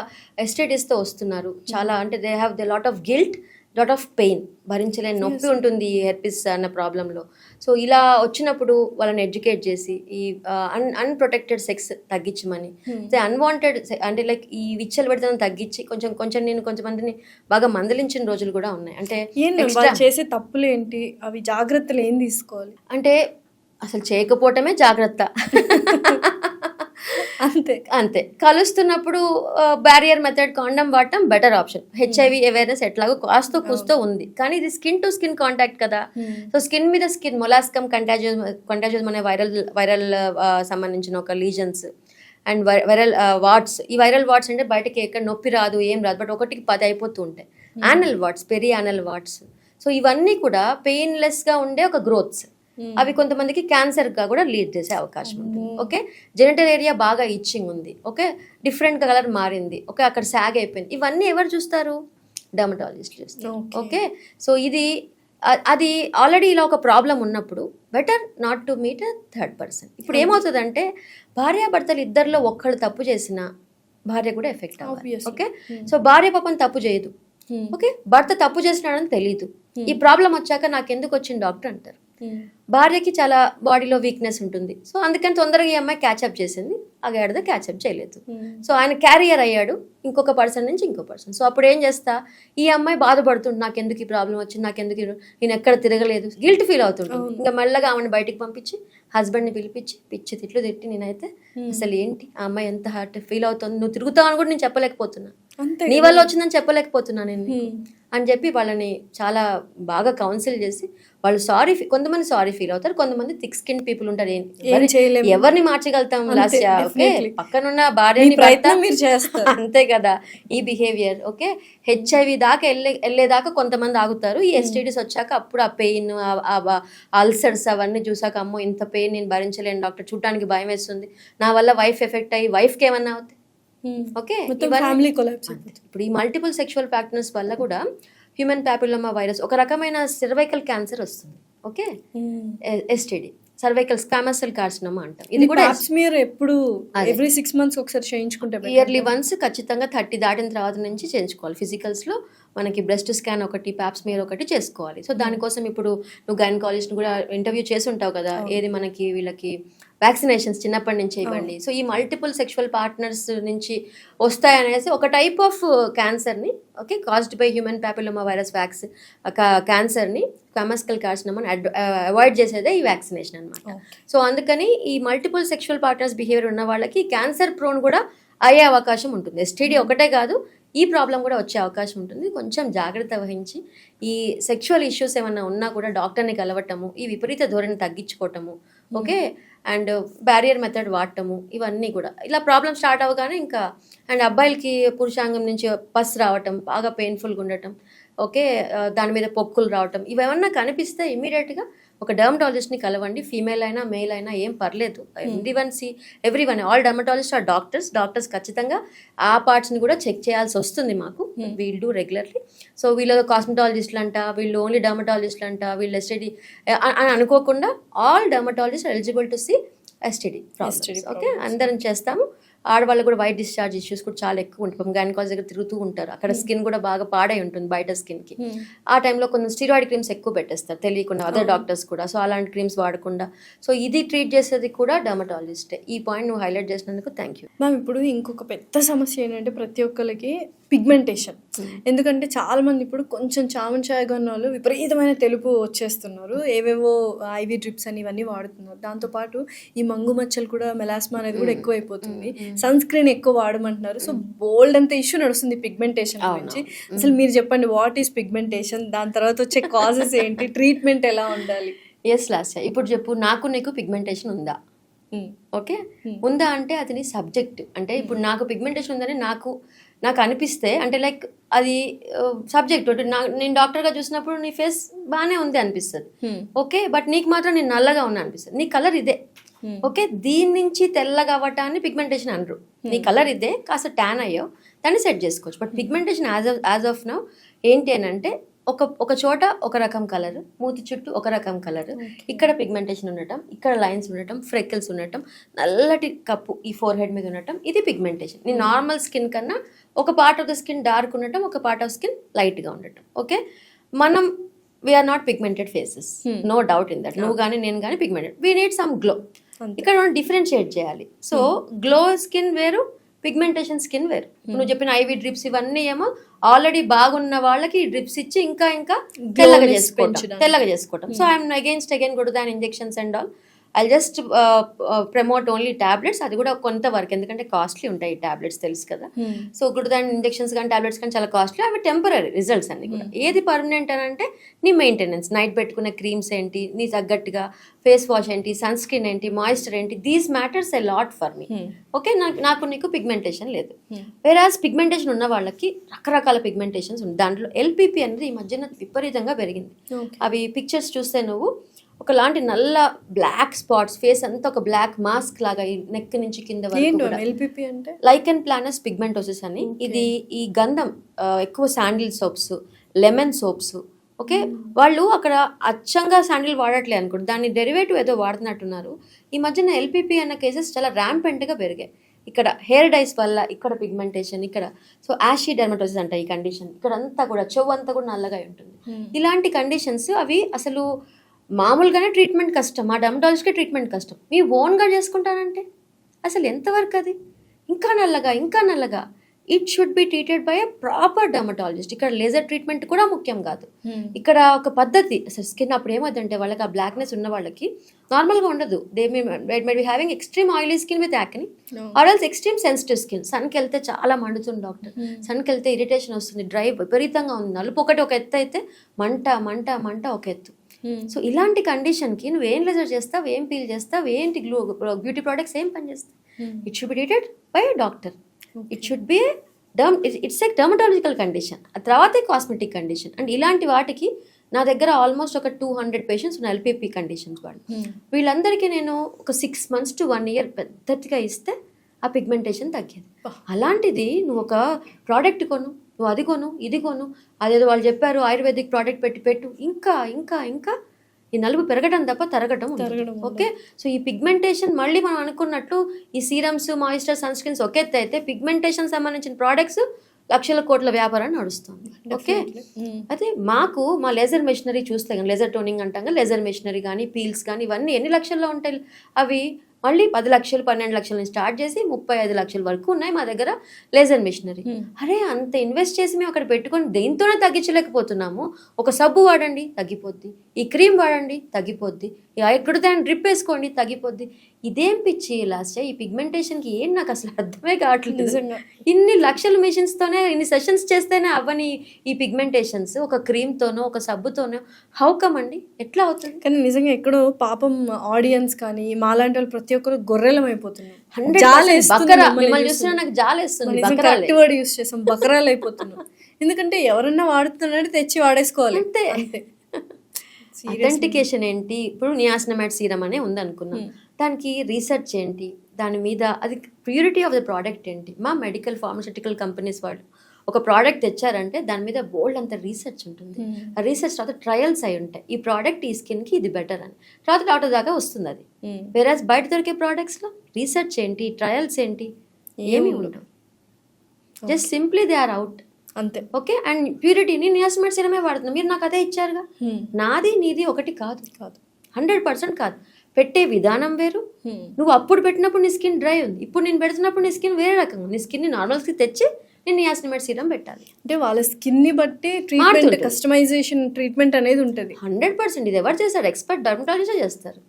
ఎస్టీడీస్తో వస్తున్నారు. చాలా అంటే they have the lot of guilt, lot of pain, భరించలేని నొప్పి ఉంటుంది ఈ హెర్పిస్ అన్న ప్రాబ్లంలో. సో ఇలా వచ్చినప్పుడు వాళ్ళని ఎడ్యుకేట్ చేసి ఈ అన్ప్రొటెక్టెడ్ సెక్స్ తగ్గించమని, అన్వాంటెడ్ అంటే లైక్ ఈ విచ్చలవిడితనం తగ్గించి కొంచెం నేను కొంతమందిని బాగా మందలించిన రోజులు కూడా ఉన్నాయి. అంటే చేసే తప్పులు ఏంటి, అవి జాగ్రత్తలు ఏం తీసుకోవాలి అంటే అసలు చేయకపోవటమే జాగ్రత్త. అంతే కలుస్తున్నప్పుడు బ్యారియర్ మెథడ్ కాండమ్ వాడటం బెటర్ ఆప్షన్. హెచ్ఐవి అవేర్నెస్ ఎట్లాగో కాస్తో కూస్తో ఉంది, కానీ ఇది స్కిన్ టు స్కిన్ కాంటాక్ట్ కదా. సో స్కిన్ మీద స్కిన్ మొలాస్కమ్ కంటాజియస్ అనే వైరల్ సంబంధించిన ఒక లీజన్స్ అండ్ వైరల్ వార్డ్స్. ఈ వైరల్ వార్డ్స్ అంటే బయటకి ఎక్కడ నొప్పి రాదు, ఏం రాదు, బట్ 1కి 10 అయిపోతూ ఉంటాయి. Anal warts, perianal warts. So ఇవన్నీ కూడా పెయిన్లెస్గా ఉండే ఒక గ్రోత్స్. అవి కొంతమందికి క్యాన్సర్గా కూడా లీడ్ చేసే అవకాశం ఉంది. ఓకే, జెనిటల్ ఏరియా బాగా ఇచ్చింగ్ ఉంది, ఓకే, డిఫరెంట్ కలర్ మారింది, ఓకే, అక్కడ సాగ్ అయిపోయింది, ఇవన్నీ ఎవరు చూస్తారు? డెర్మటాలజిస్ట్ చూస్తారు. ఓకే, సో అది ఆల్రెడీ ఇలా ఒక ప్రాబ్లం ఉన్నప్పుడు better not to meet a third person. ఇప్పుడు ఏమవుతుందంటే భార్యాభర్తలు ఇద్దరిలో ఒక్కళ్ళు తప్పు చేసినా భార్య కూడా ఎఫెక్ట్ అవ్వాలి. ఓకే, సో భార్య పాపం తప్పు చేయదు, ఓకే, భర్త తప్పు చేసినాడని తెలియదు. ఈ ప్రాబ్లం వచ్చాక నాకు ఎందుకు వచ్చింది డాక్టర్ అంటారు. భార్యకి చాలా బాడీలో వీక్నెస్ ఉంటుంది, సో అందుకని తొందరగా ఈ అమ్మాయి క్యాచప్ చేసింది, ఆ గాడిద క్యాచప్ చేయలేదు. సో ఆయన క్యారియర్ అయ్యాడు ఇంకొక పర్సన్ నుంచి ఇంకో పర్సన్. సో అప్పుడు ఏం చేస్తా, ఈ అమ్మాయి బాధపడుతుంది, నాకెందుకు ఈ ప్రాబ్లం వచ్చింది, నాకెందుకు నేను ఎక్కడ తిరగలేదు, గిల్ట్ ఫీల్ అవుతుంటుంది. ఇంకా మెల్లగా ఆమెను బయటికి పంపించి హస్బెండ్ని పిలిపించి పిచ్చి తిట్లు తిట్టి నేనైతే అసలు ఏంటి ఆ అమ్మాయి ఎంత హార్ట్ ఫీల్ అవుతుంది, నువ్వు తిరుగుతావు అని కూడా నేను చెప్పలేకపోతున్నా, నీ వల్ల వచ్చిందని చెప్పలేకపోతున్నా నేను అని చెప్పి వాళ్ళని చాలా బాగా కౌన్సిల్ చేసి వాళ్ళు కొంతమంది సారీ ఫీల్ అవుతారు. కొంతమంది థిక్ స్కిన్ పీపుల్ ఉంటారు. ఏం చేయలేము. ఎవరిని మార్చగలుగుతాం అంతే, లాస్య? Okay, definitely. పక్కనున్న మీ భార్యని ప్రయత్నం భర్త మీరు చేస్తారు. అంతే కదా ఈ బిహేవియర్. ఓకే, హెచ్ఐవి దాకా వెళ్ళేదాకా కొంతమంది ఆగుతారు. ఈ ఎస్టీడీస్ వచ్చాక అప్పుడు ఆ పెయిన్, అల్సర్స్ అవన్నీ చూసాక అమ్మో ఇంత పెయిన్ నేను భరించలేను డాక్టర్, చూడటానికి భయం వేస్తుంది, నా వల్ల వైఫ్ ఎఫెక్ట్ అయ్యి వైఫ్కి ఏమన్నా అవుతుంది. ఓకే, మొత్తం ఫ్యామిలీ కొలాప్స్. ఇప్పుడు ఈ మల్టిపుల్ సెక్షువల్ పార్ట్నర్స్ వల్ల కూడా హ్యూమన్ ప్యాపిలోమా వైరస్, ఒక రకమైన సర్వైకల్ క్యాన్సర్ వస్తుంది. Okay, STD cervical squamous cell carcinoma అంటాం. ఇది కూడా మీరు ఎప్పుడు ఎవ్రీ 6 months ఒకసారి చేయించుకుంటే ఇయర్లీ వన్స్ ఖచ్చితంగా 30 దాటిన తర్వాత నుంచి చేయించుకోవాలి. ఫిజికల్స్లో మనకి బ్రెస్ట్ స్కాన్ ఒకటి, ప్యాప్స్మియర్ ఒకటి చేసుకోవాలి. సో దానికోసం ఇప్పుడు నువ్వు గైనకాలజిస్ట్ కూడా ఇంటర్వ్యూ చేసి ఉంటావు కదా, ఏది మనకి వీళ్ళకి వ్యాక్సినేషన్స్ చిన్నప్పటి నుంచి ఇవ్వండి. సో ఈ మల్టిపుల్ సెక్షువల్ పార్ట్నర్స్ నుంచి వస్తాయనేసి ఒక టైప్ ఆఫ్ క్యాన్సర్ని, okay, caused by human papilloma virus క్యాన్సర్ని, క్వామస్కల్ కార్సినోమాని అవాయిడ్ చేసేదే ఈ వ్యాక్సినేషన్ అనమాట. సో అందుకని ఈ మల్టిపుల్ సెక్షువల్ పార్ట్నర్స్ బిహేవియర్ ఉన్న వాళ్ళకి క్యాన్సర్ ప్రోన్ కూడా అయ్యే అవకాశం ఉంటుంది. ఎస్టీడీ ఒకటే కాదు, ఈ ప్రాబ్లం కూడా వచ్చే అవకాశం ఉంటుంది. కొంచెం జాగ్రత్త వహించి ఈ సెక్షువల్ ఇష్యూస్ ఏమైనా ఉన్నా కూడా డాక్టర్ని కలవటము, ఈ విపరీత ధోరణి తగ్గించుకోవటము, ఓకే, అండ్ బ్యారియర్ మెథడ్ వాడటము, ఇవన్నీ కూడా ఇలా ప్రాబ్లమ్ స్టార్ట్ అవ్వగానే ఇంకా, అండ్ అబ్బాయిలకి పురుషాంగం నుంచి పస్ రావటం, బాగా పెయిన్ఫుల్గా ఉండటం, ఓకే, దాని మీద పొక్కులు రావటం, ఇవేమన్నా కనిపిస్తే ఇమీడియట్గా ఒక డర్మటాలజిస్ట్ని కలవండి. ఫీమేల్ అయినా మేల్ అయినా ఏం పర్లేదు. Everyone all dermatologist or doctors ఖచ్చితంగా ఆ పార్ట్స్ని కూడా చెక్ చేయాల్సి వస్తుంది మాకు. We'll do regularly. సో వీళ్ళు కాస్మెటాలజిస్టులు అంట, వీళ్ళు ఓన్లీ డర్మటాలజిస్టులు అంట, వీళ్ళు ఎస్టీడీ అని అనుకోకుండా all dermatologist eligible to see STD problems. Okay, అందరం చేస్తాము. ఆడవాళ్ళు కూడా వైట్ డిశ్చార్జ్ ఇష్యూస్ కూడా చాలా ఎక్కువ ఉంటుంది. గైనకాలజీ దగ్గర తిరుగుతూ ఉంటారు, అక్కడ స్కిన్ కూడా బాగా పాడై ఉంటుంది బయట స్కిన్కి. ఆ టైంలో కొంచెం స్టీరాయిడ్ క్రీమ్స్ ఎక్కువ పెట్టేస్తారు తెలియకుండా, అదర్ డాక్టర్స్ కూడా. సో అలాంటి క్రీమ్స్ వాడకుండా, సో ఇది ట్రీట్ చేసేది కూడా డర్మటాలజిస్టే. ఈ పాయింట్ నువ్వు హైలైట్ చేసినందుకు థ్యాంక్ యూ మ్యామ్. ఇప్పుడు ఇంకొక పెద్ద సమస్య ఏంటంటే ప్రతి ఒక్కరికి పిగ్మెంటేషన్. ఎందుకంటే చాలా మంది ఇప్పుడు కొంచెం చామచాయగా ఉన్న వాళ్ళు విపరీతమైన తెలుపు వచ్చేస్తున్నారు, ఏవేవో ఐవీ డ్రిప్స్ అని ఇవన్నీ వాడుతున్నారు. దాంతోపాటు ఈ మంగు మచ్చలు కూడా, మెలాస్మా అనేది కూడా ఎక్కువ అయిపోతుంది. సన్ స్క్రీన్ ఎక్కువ వాడమంటున్నారు. సో బోల్డ్ అంత ఇష్యూ నడుస్తుంది పిగ్మెంటేషన్ గురించి. అసలు మీరు చెప్పండి, వాట్ ఈస్ పిగ్మెంటేషన్, దాని తర్వాత వచ్చే కాజెస్ ఏంటి, ట్రీట్మెంట్ ఎలా ఉండాలి? ఎస్ లాస్య, ఇప్పుడు చెప్పు, నాకు నీకు పిగ్మెంటేషన్ ఉందా? ఓకే, ఉందా అంటే అది నీ సబ్జెక్ట్. అంటే ఇప్పుడు నాకు పిగ్మెంటేషన్ ఉందని నాకు అనిపిస్తే, అంటే లైక్ అది సబ్జెక్ట్. నేను డాక్టర్గా చూసినప్పుడు నీ ఫేస్ బాగానే ఉంది అనిపిస్తుంది, ఓకే, బట్ నీకు మాత్రం నేను నల్లగా ఉన్నా అనిపిస్తుంది. నీ కలర్ ఇదే, ఓకే, దీని నుంచి తెల్లగా అవ్వటాన్ని పిగ్మెంటేషన్ అనరు. నీ కలర్ ఇదే, కాస్త ట్యాన్ అయ్యో, దాన్ని సెట్ చేసుకోవచ్చు. But pigmentation as of now ఏంటి అని అంటే, ఒక చోట ఒక రకం కలర్, మూతి చుట్టూ ఒక రకం కలర్, ఇక్కడ పిగ్మెంటేషన్ ఉండటం, ఇక్కడ లైన్స్ ఉండటం, ఫ్రెకిల్స్ ఉండటం, నల్లటి కప్పు ఈ ఫోర్ హెడ్ మీద ఉండటం, ఇది పిగ్మెంటేషన్. నీ నార్మల్ స్కిన్ కన్నా ఒక part of the skin dark ఉండటం, ఒక పార్ట్ ఆఫ్ స్కిన్ లైట్గా ఉండటం. ఓకే, మనం we are not pigmented faces, no doubt in that. నువ్వు కానీ నేను కానీ pigmented, we need some glow. ఇక్కడ మనం డిఫరెన్షియేట్ చేయాలి. సో గ్లో స్కిన్ వేరు, పిగ్మెంటేషన్ స్కిన్ వేరు. నువ్వు చెప్పిన ఐవీ డ్రిప్స్ ఇవన్నీ ఏమో ఆల్రెడీ బాగున్న వాళ్ళకి డ్రిప్స్ ఇచ్చి ఇంకా తెల్లగా చేసుకోవటం. సో ఐఎమ్ అగైన్స్ట్ కూడా దాని injections and all. I just promote only tablets, అది కూడా కొంతవరకు, ఎందుకంటే కాస్ట్లీ ఉంటాయి టాబ్లెట్స్, తెలుసు కదా. సో దాని ఇంజెక్షన్స్ కానీ టాబ్లెట్స్ కానీ చాలా కాస్ట్లీ, అవి టెంపరీ రిజల్ట్స్ అన్ని కూడా. ఏది పర్మనెంట్ అని అంటే నీ మెయింటెనెన్స్, నైట్ పెట్టుకునే క్రీమ్స్ ఏంటి, నీ తగ్గట్టుగా ఫేస్ వాష్ ఏంటి, సన్ స్క్రీన్ ఏంటి, మాయిశ్చర్ ఏంటి, these matters a lot for me. Okay, నాకు నీకు పిగ్మెంటేషన్ లేదు. వేరాజ్ పిగ్మెంటేషన్ ఉన్న వాళ్ళకి రకరకాల పిగ్మెంటేషన్స్ ఉంది. దాంట్లో ఎల్పిపి అనేది ఈ మధ్యన విపరీతంగా పెరిగింది. అవి పిక్చర్స్ చూస్తే నువ్వు ఒకలాంటి నల్ల బ్లాక్ స్పాట్స్, ఫేస్ అంతా ఒక బ్లాక్ మాస్క్ లాగా, ఈ నెక్ నుంచి కింద వరకు. లైకెన్ ప్లానస్ పిగ్మెంటోసిస్ అని, ఇది ఈ గంధం ఎక్కువ sandal soaps, lemon soaps, okay, వాళ్ళు అక్కడ అచ్చంగా శాండిల్ వాడట్లే అనుకోండి, దాన్ని డెరివేటివ్ ఏదో వాడుతున్నట్టున్నారు. ఈ మధ్యన ఎల్పిపి అన్న కేసెస్ చాలా ర్యాంపెంట్గా పెరిగాయి. ఇక్కడ హెయిర్ డైస్ వల్ల ఇక్కడ పిగ్మెంటేషన్, ఇక్కడ సో యాషీ డెర్మటోసిస్ అంట ఈ కండిషన్. ఇక్కడ అంతా కూడా చెవు అంతా కూడా నల్లగా ఉంటుంది. ఇలాంటి కండిషన్స్ అవి అసలు మామూలుగానే ట్రీట్మెంట్ కష్టం, మా డర్మటాలజిస్ట్కి ట్రీట్మెంట్ కష్టం. మీ ఓన్గా చేసుకుంటానంటే అసలు ఎంతవరకు అది? ఇంకా నల్లగా it should be treated by a proper dermatologist. ఇక్కడ లేజర్ ట్రీట్మెంట్ కూడా ముఖ్యం కాదు, ఇక్కడ ఒక పద్ధతి. అసలు స్కిన్ అప్పుడు ఏమవుతుందంటే వాళ్ళకి ఆ బ్లాక్నెస్ ఉన్న వాళ్ళకి నార్మల్గా ఉండదు. They may be having extreme oily skin with acne or else extreme sensitive skin. సన్కి వెళ్తే చాలా మండుతుంది డాక్టర్, సన్కి వెళ్తే ఇరిటేషన్ వస్తుంది, డ్రై విపరీతంగా ఉంది, నలుపు ఒకటి ఒక ఎత్తు అయితే మంట ఒక ఎత్తు. సో ఇలాంటి కండిషన్కి నువ్వు ఏం లేజర్ చేస్తావు, ఏం పీల్ చేస్తావు, ఏంటి గ్లూ బ్యూటీ ప్రోడక్ట్స్ ఏం పని చేస్తావు. It should be treated by doctor. It should be it's a dermatological condition, ఆ తర్వాత కాస్మెటిక్ కండిషన్. అండ్ ఇలాంటి వాటికి నా దగ్గర ఆల్మోస్ట్ ఒక 200 పేషెంట్స్ ఉన్న ఎల్పిపి కండిషన్స్ వాళ్ళు. వీళ్ళందరికీ నేను ఒక 6 months to 1 year పెద్దగా ఇస్తే ఆ పిగ్మెంటేషన్ తగ్గేది. అలాంటిది నువ్వు ఒక ప్రోడక్ట్ కొను, నువ్వు అది కొను, ఇది కొను, అదేదో వాళ్ళు చెప్పారు ఆయుర్వేదిక్ ప్రోడక్ట్ పెట్టు ఇంకా ఇంకా ఇంకా ఈ నలుగు పెరగడం తప్ప తరగడం ఉండదు. ఓకే, సో ఈ పిగ్మెంటేషన్ మళ్ళీ మనం అనుకున్నట్లు ఈ సీరమ్స్, మాయిశ్చర్, సన్ స్క్రీన్స్ ఒక ఎత్తు అయితే పిగ్మెంటేషన్ సంబంధించిన ప్రోడక్ట్స్ లక్షల కోట్ల వ్యాపారాన్ని నడుస్తుంది. ఓకే, అయితే మాకు మా లేజర్ మెషినరీ చూస్తే కానీ, లేజర్ టోనింగ్ అంటాం కదా, లేజర్ మెషినరీ కానీ, పీల్స్ కానీ, ఇవన్నీ ఎన్ని లక్షల్లో ఉంటాయి. అవి మళ్ళీ 10 లక్షలు 12 లక్షల నుంచి స్టార్ట్ చేసి 35 లక్షల వరకు ఉన్నాయి మా దగ్గర లేజర్ మెషినరీ. అరే అంత ఇన్వెస్ట్ చేసి మేము అక్కడ పెట్టుకొని దేంతోనే తగ్గించలేకపోతున్నాము. ఒక సబ్బు వాడండి తగ్గిపోద్ది, ఈ క్రీమ్ వాడండి తగ్గిపోద్ది, ఈ ఎక్కడిదాన్ని డ్రిప్ వేసుకోండి తగ్గిపోద్ది. ఇదేం పిచ్చి లాస్ట్ ఈ పిగ్మెంటేషన్కి ఏం నాకు అసలు అర్థమే కావట్లేదు. ఇన్ని లక్షల మెషిన్స్తోనే ఇన్ని సెషన్స్ చేస్తేనే అవ్వని ఈ పిగ్మెంటేషన్స్ ఒక క్రీమ్తోనో ఒక సబ్బుతోనో హౌ కమ్ అండి, ఎట్లా అవుతుంది? కానీ నిజంగా ఎక్కడో పాపం ఆడియన్స్ కానీ మాలాంటి వాళ్ళు ప్రతి ఒక్కరు గొర్రెలం అయిపోతున్నాం. మిమ్మల్ని చూస్తున్నా నాకు జాలేస్తుంది. కరెక్ట్ వర్డ్ యూస్ చేసాం, బకరాలు అయిపోతున్నాం. ఎందుకంటే ఎవరన్నా వాడుతున్నాడు తెచ్చి వాడేసుకోవాలి అంతే. అథెంటికేషన్ ఏంటి? ఇప్పుడు నియాసినమైడ్ సీరం అనే ఉంది అనుకున్నాం, దానికి రీసెర్చ్ ఏంటి, దాని మీద అది ప్యూరిటీ ఆఫ్ ద ప్రోడక్ట్ ఏంటి. మా మెడికల్ ఫార్మస్యూటికల్ కంపెనీస్ వాళ్ళు ఒక ప్రోడక్ట్ తెచ్చారంటే దాని మీద బోల్డ్ అంత రీసెర్చ్ ఉంటుంది. ఆ రీసెర్చ్ తర్వాత ట్రయల్స్ అయి ఉంటాయి, ఈ ప్రోడక్ట్ ఈ స్కిన్కి ఇది బెటర్ అని, తర్వాత డాక్టర్ దాకా వస్తుంది అది. వేరేస్ బయట దొరికే ప్రోడక్ట్స్లో రీసెర్చ్ ఏంటి, ట్రయల్స్ ఏంటి, ఏమీ ఉండవు. Just simply they are out అంతే. ఓకే, అండ్ ప్యూరిటీని నియాసినమైడ్ సీరమే వాడుతున్నాం. మీరు నాకు అదే ఇచ్చారుగా. నాది నీది ఒకటి కాదు, 100% కాదు. పెట్టే విధానం వేరు. నువ్వు అప్పుడు పెట్టినప్పుడు నీ స్కిన్ డ్రై ఉంది, ఇప్పుడు నేను పెడుతున్నప్పుడు నీ స్కిన్ వేరే రకంగా. నీ స్కిన్ నార్మల్ స్కిన్ తెచ్చి నేను నియాసినమైడ్ సీరం పెట్టాలి. అంటే వాళ్ళ స్కిన్ ని బట్టి ట్రీట్మెంట్, కస్టమైజేషన్ ట్రీట్మెంట్ అనేది ఉంటుంది. 100%. ఇది ఎవరు చేస్తారు? ఎక్స్పర్ట్ డర్మటాలజిస్ట్ చేస్తారు.